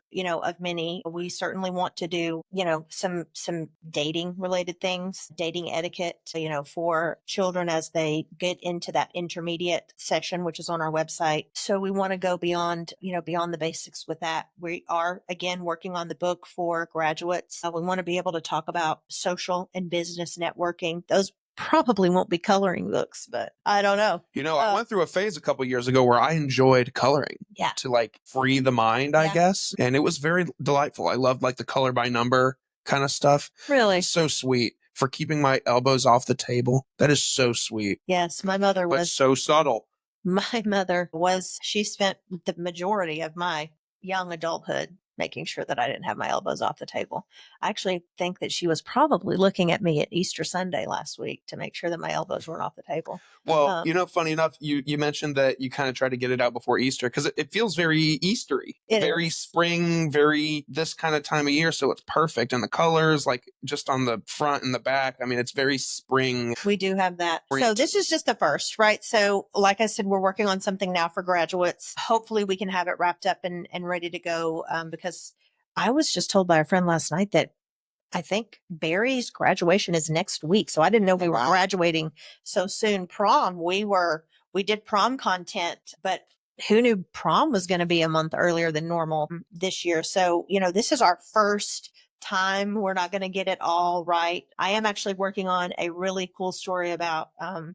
many. We certainly want to do, some dating related things, dating etiquette, for children as they get into that intermediate session, which is on our website. So we want to go beyond the basics with that. We are, again, working on the book for graduates. We want to be able to talk about social and business networking. Those probably won't be coloring books, but I don't know. I went through a phase a couple years ago where I enjoyed coloring to like free the mind, I guess. And it was very delightful. I loved like the color by number kind of stuff. Really? So sweet for keeping my elbows off the table. That is so sweet. Yes, my mother But was so subtle. She spent the majority of my young adulthood making sure that I didn't have my elbows off the table. I actually think that she was probably looking at me at Easter Sunday last week to make sure that my elbows weren't off the table. Well, funny enough, you mentioned that you kind of try to get it out before Easter because it feels very Eastery, very spring, very this kind of time of year. So it's perfect. And the colors, like just on the front and the back, it's very spring. We do have that. So this is just the first, right? So like I said, we're working on something now for graduates. Hopefully we can have it wrapped up and ready to go because I was just told by a friend last night that I think Barry's graduation is next week. So I didn't know we were graduating so soon. Prom, we did prom content, but who knew prom was going to be a month earlier than normal this year? So, this is our first time. We're not going to get it all right. I am actually working on a really cool story about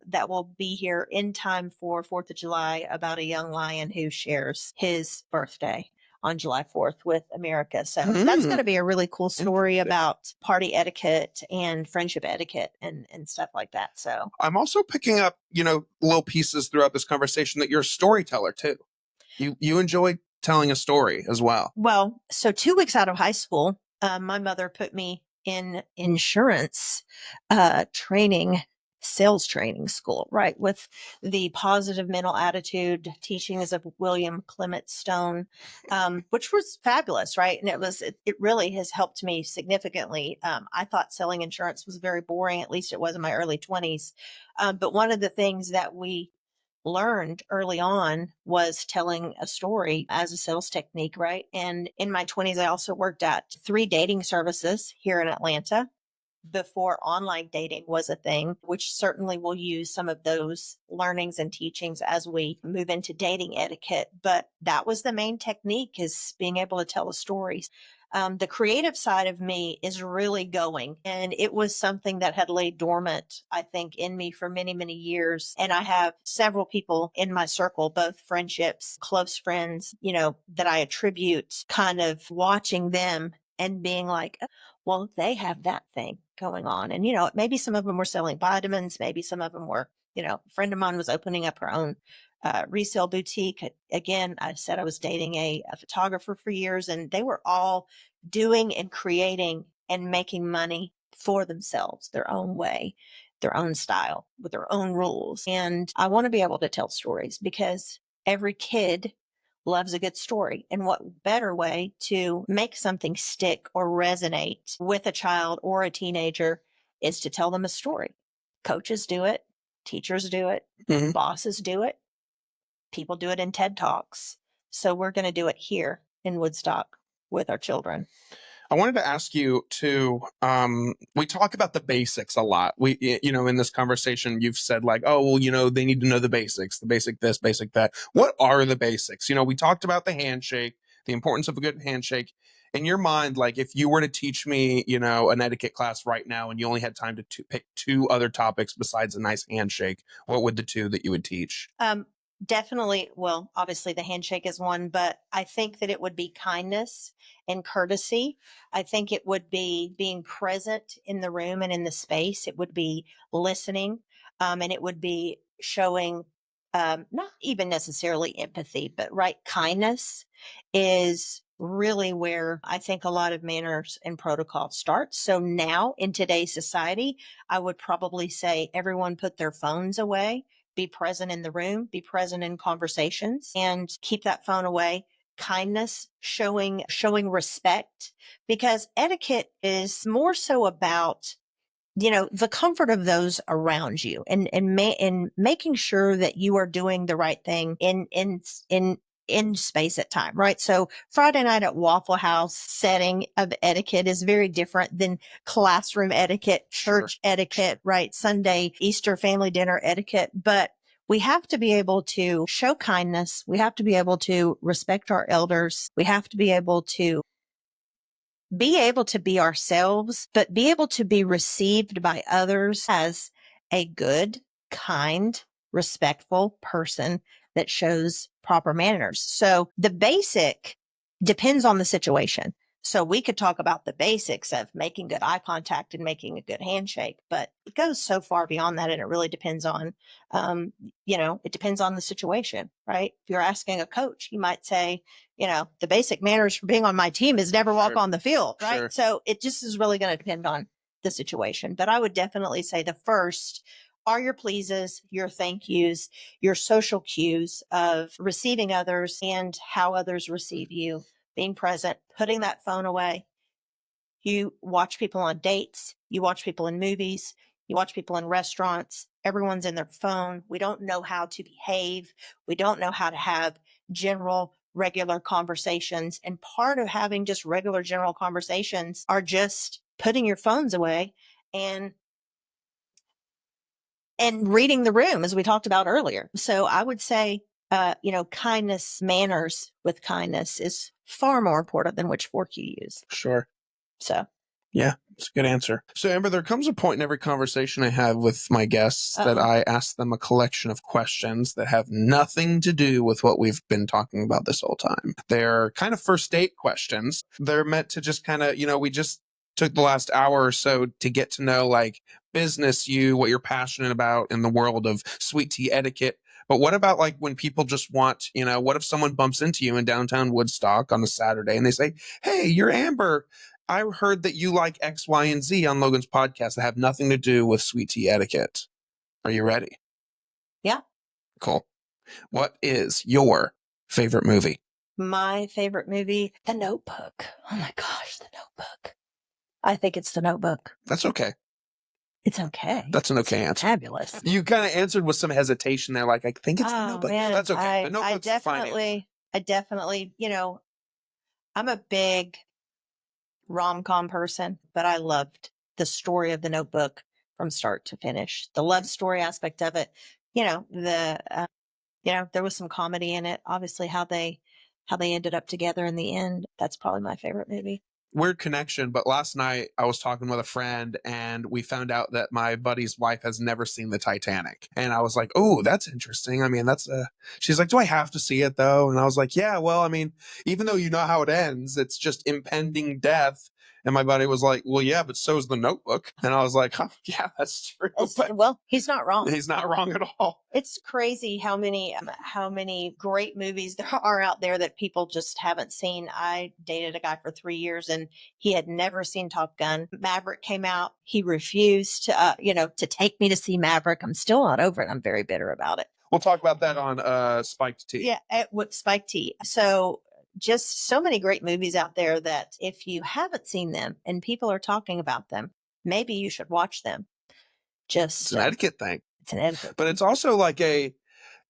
that will be here in time for 4th of July about a young lion who shares his birthday on July 4th with America. So that's going to be a really cool story about party etiquette and friendship etiquette and stuff like that. So I'm also picking up, little pieces throughout this conversation that you're a storyteller too. You enjoy telling a story as well. Well, so 2 weeks out of high school, my mother put me in insurance training sales training school, right? With the positive mental attitude teachings of William Clement Stone, which was fabulous, right? And it really has helped me significantly. I thought selling insurance was very boring, at least it was in my early 20s. But one of the things that we learned early on was telling a story as a sales technique, right? And in my 20s, I also worked at 3 dating services here in Atlanta before online dating was a thing, which certainly will use some of those learnings and teachings as we move into dating etiquette. But that was the main technique, is being able to tell a story. The creative side of me is really going, and it was something that had laid dormant, I think, in me for many, many years. And I have several people in my circle, both friendships, close friends, that I attribute kind of watching them and being like, well, they have that thing going on. And, maybe some of them were selling vitamins. Maybe some of them were, a friend of mine was opening up her own resale boutique. Again, I said I was dating a photographer for years, and they were all doing and creating and making money for themselves, their own way, their own style, with their own rules. And I want to be able to tell stories, because every kid loves a good story. And what better way to make something stick or resonate with a child or a teenager is to tell them a story. Coaches do it, teachers do it, bosses do it, people do it in TED Talks. So we're going to do it here in Woodstock with our children. I wanted to ask you too, we talk about the basics a lot. In this conversation, you've said like, oh, well, they need to know the basics, the basic this, basic that. What are the basics? We talked about the handshake, the importance of a good handshake. In your mind, like if you were to teach me, an etiquette class right now, and you only had time to pick 2 other topics besides a nice handshake, what would the 2 that you would teach? Definitely. Well, obviously the handshake is one, but I think that it would be kindness and courtesy. I think it would be being present in the room and in the space. It would be listening. And it would be showing, not even necessarily empathy, but kindness is really where I think a lot of manners and protocol starts. So now in today's society, I would probably say everyone put their phones away. Be present in the room, be present in conversations, and keep that phone away. Kindness, showing respect, because etiquette is more so about, the comfort of those around you, and making sure that you are doing the right thing in space at time, right? So Friday night at Waffle House setting of etiquette is very different than classroom etiquette, church etiquette, right? Sunday, Easter family dinner etiquette. But we have to be able to show kindness. We have to be able to respect our elders. We have to be able to be ourselves, but be able to be received by others as a good, kind, respectful person that shows proper manners. So the basic depends on the situation. So we could talk about the basics of making good eye contact and making a good handshake, but it goes so far beyond that. And it really depends on, it depends on the situation, right? If you're asking a coach, you might say, the basic manners for being on my team is never walk on the field, right? Sure. So it just is really going to depend on the situation. But I would definitely say the first are your pleases, your thank yous, your social cues of receiving others and how others receive you, being present, putting that phone away. You watch people on dates, you watch people in movies, you watch people in restaurants. Everyone's in their phone. We don't know how to behave. We don't know how to have general, regular conversations. And part of having just regular, general conversations are just putting your phones away and reading the room, as we talked about earlier. So I would say, kindness, manners with kindness is far more important than which fork you use. Sure. So. Yeah, it's a good answer. So, Amber, there comes a point in every conversation I have with my guests that I ask them a collection of questions that have nothing to do with what we've been talking about this whole time. They're kind of first date questions. They're meant to just kind of, we just took the last hour or so to get to know like business, what you're passionate about in the world of sweet tea etiquette. But what about like when people just want, what if someone bumps into you in downtown Woodstock on a Saturday and they say, hey, you're Amber. I heard that you like X, Y, and Z on Logan's podcast that have nothing to do with sweet tea etiquette. Are you ready? Yeah. Cool. What is your favorite movie? My favorite movie, The Notebook. Oh my gosh, The Notebook. I think it's The Notebook. That's okay. It's okay. That's an okay answer. Fabulous. You kind of answered with some hesitation there, like I think it's The Oh Notebook. man, That's okay. The I Notebook's the fine answer. definitely, I'm a big rom-com person, but I loved the story of The Notebook from start to finish. The love story aspect of it, there was some comedy in it. Obviously, how they ended up together in the end. That's probably my favorite movie. Weird connection, but last night I was talking with a friend and we found out that my buddy's wife has never seen the Titanic. And I was like, oh, that's interesting. I mean, she's like, do I have to see it though? And I was like, yeah, well, I mean, even though you know how it ends, it's just impending death. And my buddy was like, well, yeah, but so's The Notebook. And I was like, huh, yeah, that's true. Well, he's not wrong. He's not wrong at all. It's crazy how many great movies there are out there that people just haven't seen. I dated a guy for 3 years and he had never seen Top Gun. Maverick came out. He refused to take me to see Maverick. I'm still not over it. I'm very bitter about it. We'll talk about that on Spiked Tea. Yeah, with Spike Tea. So just so many great movies out there that if you haven't seen them and people are talking about them, maybe you should watch them. It's an etiquette thing. It's an etiquette. But it's also like at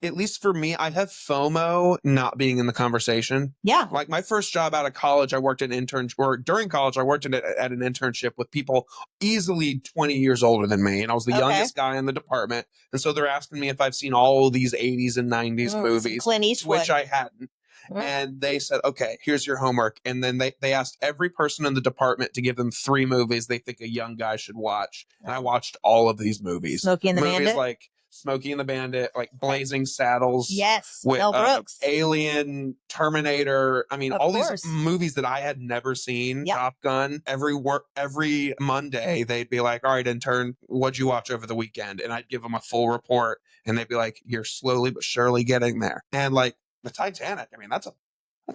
least for me, I have FOMO not being in the conversation. Yeah. Like my first job out of college, I worked during college, I worked at an internship with people easily 20 years older than me. And I was the youngest guy in the department. And so they're asking me if I've seen all these 80s and 90s movies, Clint Eastwood. which I hadn't. And they said, okay, here's your homework. And then they asked every person in the department to give them 3 movies they think a young guy should watch. And I watched all of these movies. Smokey and the Bandit? Like Smokey and the Bandit, like Blazing Saddles. Yes, with, Mel Brooks. Alien, Terminator. I mean, all course. these movies that I had never seen. Yep. Top Gun. Every Monday, they'd be like, all right, intern, what'd you watch over the weekend? And I'd give them a full report. And they'd be like, you're slowly but surely getting there. And like, the Titanic, I mean, that's a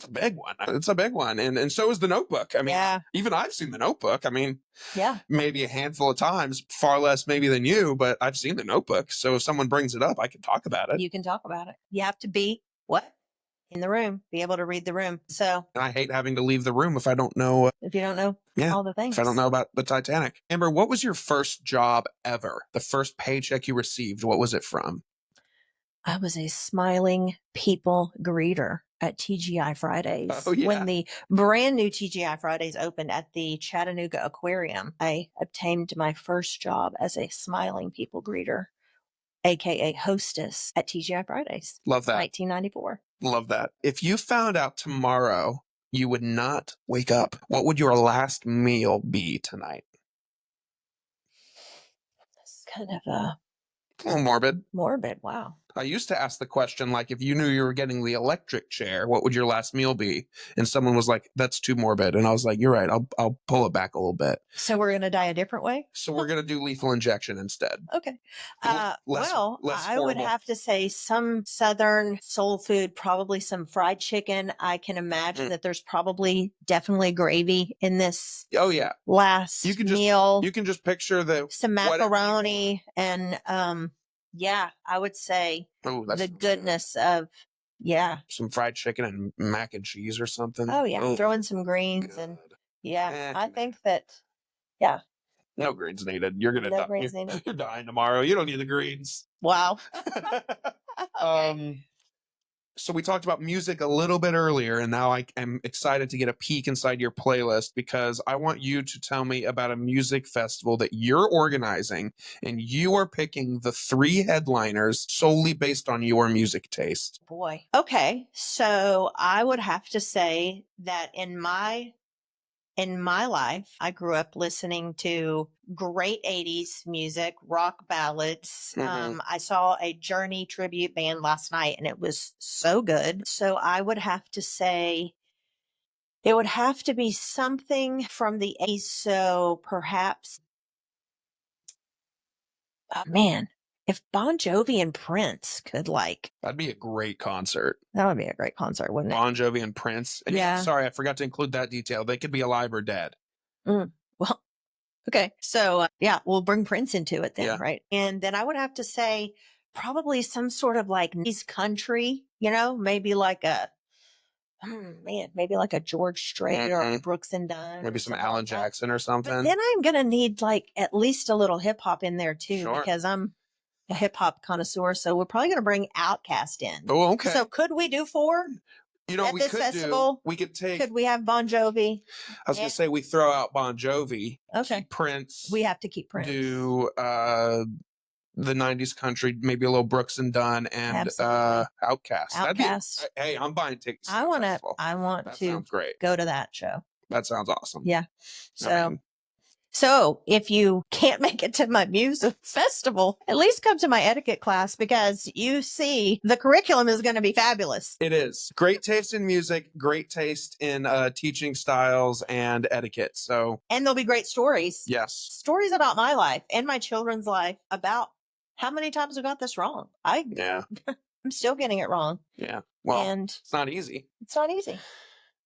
big one. It's a big one. And so is The Notebook. I mean, even I've seen The Notebook. I mean, maybe a handful of times, far less maybe than you, but I've seen The Notebook. So if someone brings it up, I can talk about it. You can talk about it. You have to be in the room, be able to read the room. So and I hate having to leave the room if I don't know. If you don't know all the things. If I don't know about the Titanic. Amber, what was your first job ever? The first paycheck you received, what was it from? I was a smiling people greeter at TGI Fridays. Oh, yeah. When the brand new TGI Fridays opened at the Chattanooga Aquarium, I obtained my first job as a smiling people greeter, aka hostess at TGI Fridays. Love that. 1994. Love that. If you found out tomorrow you would not wake up, what would your last meal be tonight? That's kind of a little morbid. Morbid, wow. I used to ask the question, like, if you knew you were getting the electric chair, what would your last meal be? And someone was like, that's too morbid. And I was like, you're right. I'll pull it back a little bit. So we're going to die a different way? So we're going to do lethal injection instead. Okay. Less I would horrible. have to say some Southern soul food, probably some fried chicken. I can imagine that there's probably definitely gravy in this. Oh, yeah. Last meal. You can just picture some macaroni and, I would say the goodness of, some fried chicken and mac and cheese or something. Oh, yeah. Throw in some greens and, I think that, no greens needed. You're going to die. Greens needed. You're dying tomorrow. You don't need the greens. Wow. So we talked about music a little bit earlier, and now I am excited to get a peek inside your playlist because I want you to tell me about a music festival that you're organizing, and you are picking the 3 headliners solely based on your music taste. Boy. Okay. So I would have to say that in my life, I grew up listening to great 80s music, rock ballads. I saw a Journey tribute band last night and it was so good. So I would have to say it would have to be something from the 80s. So perhaps, if Bon Jovi and Prince could that'd be a great concert. That would be a great concert, wouldn't it? Bon Jovi and Prince. And sorry, I forgot to include that detail. They could be alive or dead. Well, Okay. So, yeah, we'll bring Prince into it then, Yeah. right? And then I would have to say probably some sort of like East Country, maybe like maybe like a George Strait or Mhm. Brooks and Dunn Maybe or some something Alan like that. Jackson or But something. then I'm going to need like at least a little hip hop in there too, Sure. because I'm a hip hop connoisseur. So we're probably going to bring Outkast in. Oh, okay. So could we do 4 at we this could festival? we could take, Could we have Bon Jovi? I was going to say, we throw out Bon Jovi, Okay. keep Prince, We have to keep Prince. do the 90s country, maybe a little Brooks and Dunn, and Absolutely. Outkast. Outkast. Hey, I'm buying tickets to I that want festival. to That sounds great. go to that show. That sounds awesome. Yeah. I mean, So if you can't make it to my music festival, at least come to my etiquette class, because you see the curriculum is going to be fabulous. it is great taste in music, great taste in teaching styles and etiquette. So, And there'll be great stories. yes. Stories about my life and my children's life, about how many times we got this wrong. Yeah. I'm still getting it wrong. Yeah. Well, And it's not easy. it's not easy.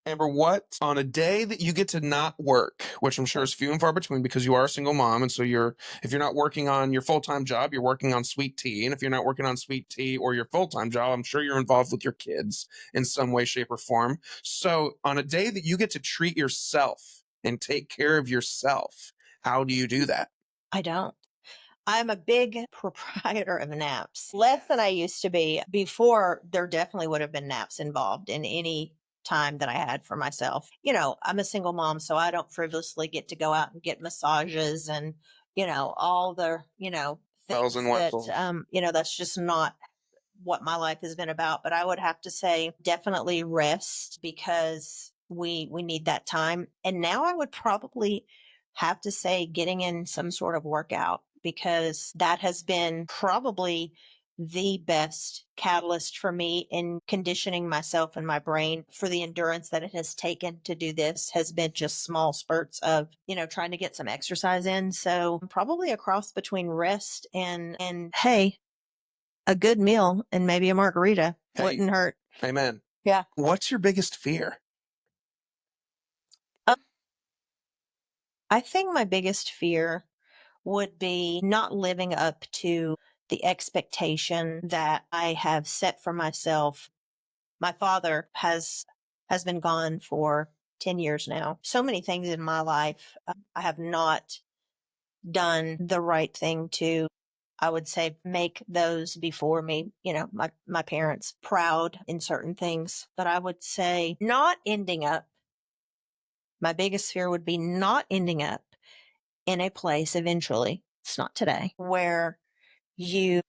Amber, what on a day that you get to not work, which I'm sure is few and far between because you are a single mom, and so if you're not working on your full-time job, you're working on Sweet Tea, and if you're not working on Sweet Tea or your full-time job, I'm sure you're involved with your kids in some way, shape, or form. So on a day that you get to treat yourself and take care of yourself, how do you do that? I don't. I'm a big proprietor of naps, less than I used to be. Before, there definitely would have been naps involved in any time that I had for myself. I'm a single mom, so I don't frivolously get to go out and get massages and, all the, Bells things and whistles. that, that's just not what my life has been about. But I would have to say definitely rest, because we need that time. And now I would probably have to say getting in some sort of workout, because that has been probably the best catalyst for me in conditioning myself and my brain for the endurance that it has taken to do this. Has been just small spurts of, trying to get some exercise in. So probably a cross between rest and hey, a good meal and maybe a margarita wouldn't hurt. Amen. Yeah. What's your biggest fear? I think my biggest fear would be not living up to the expectation that I have set for myself. My father has been gone for 10 years now. So many things in my life I have not done the right thing to, I would say, make those before me, my parents proud in certain things. But I would say not ending up, my biggest fear would be not ending up in a place eventually, it's not today, where you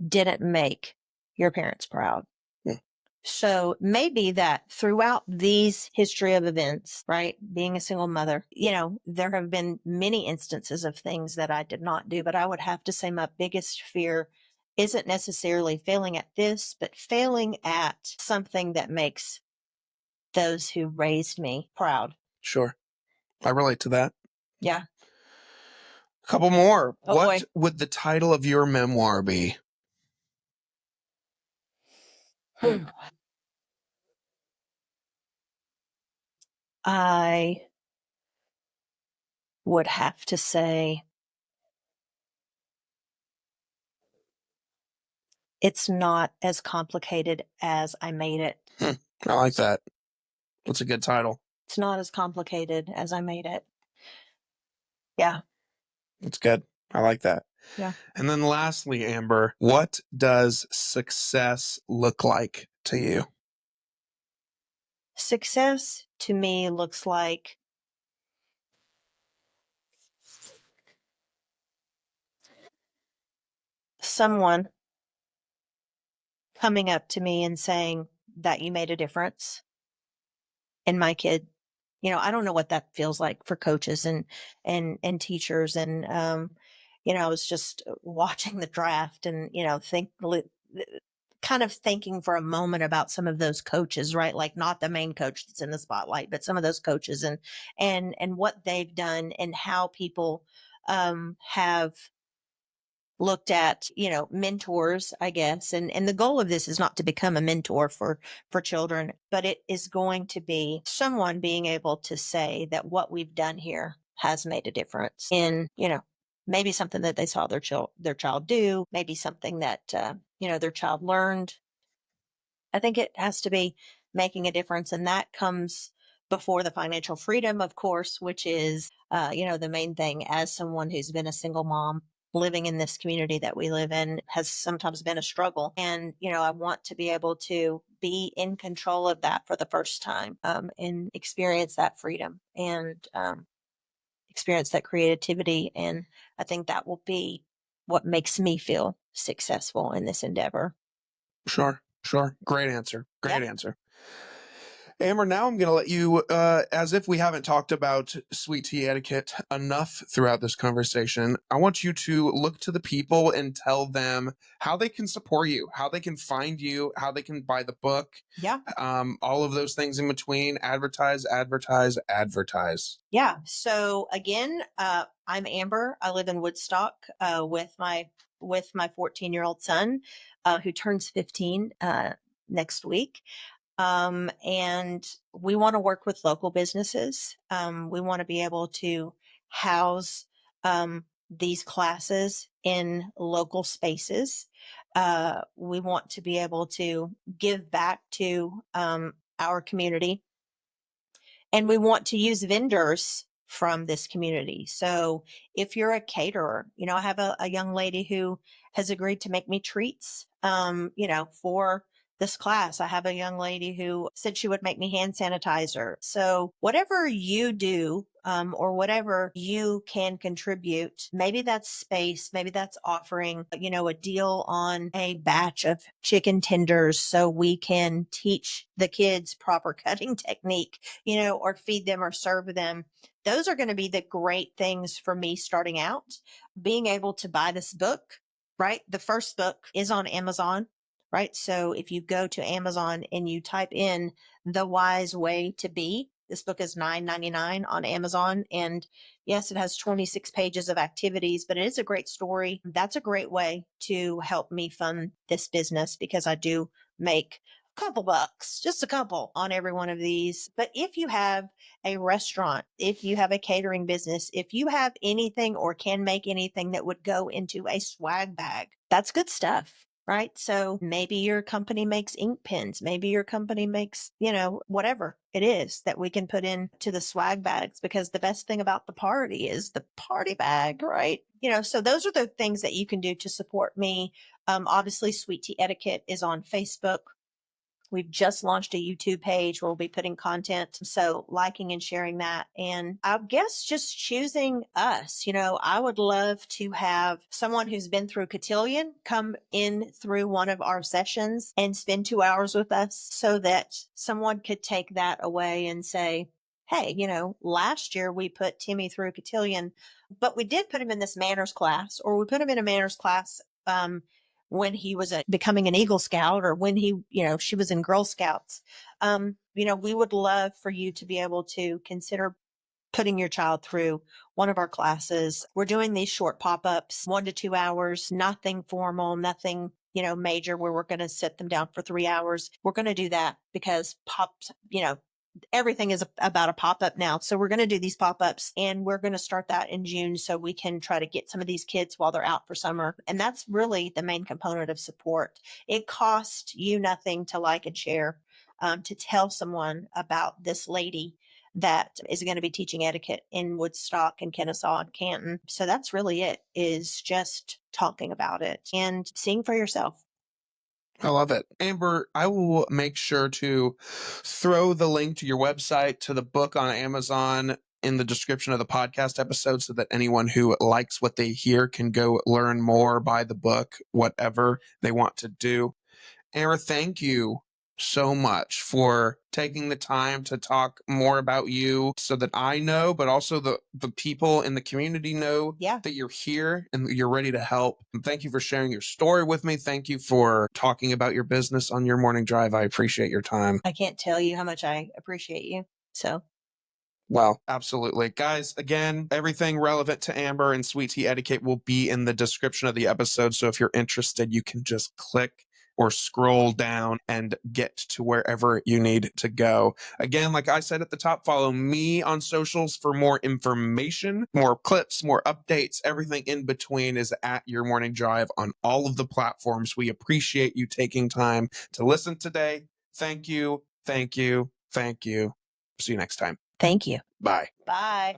didn't make your parents proud. Yeah. So maybe that throughout these history of events, right, being a single mother, there have been many instances of things that I did not do, but I would have to say my biggest fear isn't necessarily failing at this, but failing at something that makes those who raised me proud. Sure. I relate to that. Yeah. A couple more. Oh, What boy. would the title of your memoir be? I would have to say it's not as complicated as I made it. I like that. That's a good title. It's not as complicated as I made it. Yeah. That's good. I like that. Yeah. And then lastly, Amber, what does success look like to you? Success to me looks like someone coming up to me and saying that you made a difference in my kid. I don't know what that feels like for coaches and teachers. And, I was just watching the draft and, kind of thinking for a moment about some of those coaches, right? Like not the main coach that's in the spotlight, but some of those coaches and what they've done and how people have looked at, mentors, I guess. And the goal of this is not to become a mentor for children, but it is going to be someone being able to say that what we've done here has made a difference in, maybe something that they saw their child do, maybe something that, their child learned. I think it has to be making a difference. And that comes before the financial freedom, of course, which is, the main thing. As someone who's been a single mom living in this community that we live in has sometimes been a struggle. And, I want to be able to be in control of that for the first time, and experience that freedom and experience that creativity. And I think that will be what makes me feel successful in this endeavor. Sure. Great answer. Great Yeah. answer. Amber, now I'm going to let you, as if we haven't talked about sweet tea etiquette enough throughout this conversation, I want you to look to the people and tell them how they can support you, how they can find you, how they can buy the book, Yeah. all of those things in between. Advertise. Yeah. So again, I'm Amber. I live in Woodstock with my 14-year-old son, who turns 15 next week. And we want to work with local businesses. We want to be able to house these classes in local spaces. We want to be able to give back to our community, and we want to use vendors from this community. So if you're a caterer, I have a young lady who has agreed to make me treats, for this class. I have a young lady who said she would make me hand sanitizer. So whatever you do, or whatever you can contribute, maybe that's space, maybe that's offering, a deal on a batch of chicken tenders so we can teach the kids proper cutting technique, or feed them or serve them. Those are going to be the great things for me starting out. Being able to buy this book, right? The first book is on Amazon, right? So if you go to Amazon and you type in The Wise Way to Be, this book is $9.99 on Amazon. And yes, it has 26 pages of activities, but it is a great story. That's a great way to help me fund this business, because I do make couple bucks, just a couple on every one of these. But if you have a restaurant, if you have a catering business, if you have anything or can make anything that would go into a swag bag, that's good stuff. Right. So maybe your company makes ink pens. Maybe your company makes, whatever it is that we can put into the swag bags, because the best thing about the party is the party bag. Right. So those are the things that you can do to support me. Obviously, Sweet Tea Etiquette is on Facebook. We've just launched a YouTube page where we'll be putting content. So liking and sharing that. And I guess just choosing us. I would love to have someone who's been through cotillion come in through one of our sessions and spend 2 hours with us, so that someone could take that away and say, hey, last year we put Timmy through cotillion, but we did put him in this manners class, or we put him in a manners class when he was becoming an Eagle Scout, or when she was in Girl Scouts. We would love for you to be able to consider putting your child through one of our classes. We're doing these short pop-ups, 1 to 2 hours, nothing formal, nothing, major, where we're going to sit them down for 3 hours. We're going to do that because everything is about a pop-up now. So we're going to do these pop-ups, and we're going to start that in June, so we can try to get some of these kids while they're out for summer. And that's really the main component of support. It costs you nothing to like and share, to tell someone about this lady that is going to be teaching etiquette in Woodstock and Kennesaw and Canton. So that's really it, is just talking about it and seeing for yourself. I love it. Amber, I will make sure to throw the link to your website, to the book on Amazon, in the description of the podcast episode, so that anyone who likes what they hear can go learn more, buy the book, whatever they want to do. Amber, thank you so much for taking the time to talk more about you, so that I know, but also the people in the community know that you're here and you're ready to help. And thank you for sharing your story with me. Thank you for talking about your business on your morning drive. I appreciate your time. I can't tell you how much I appreciate you. So. Well, absolutely. Guys, again, everything relevant to Amber and Sweet Tea Etiquette will be in the description of the episode. So if you're interested, you can just click or scroll down and get to wherever you need to go. Again, like I said at the top, follow me on socials for more information, more clips, more updates. Everything in between is at Your Morning Drive on all of the platforms. We appreciate you taking time to listen today. Thank you. Thank you. Thank you. See you next time. Thank you. Bye. Bye.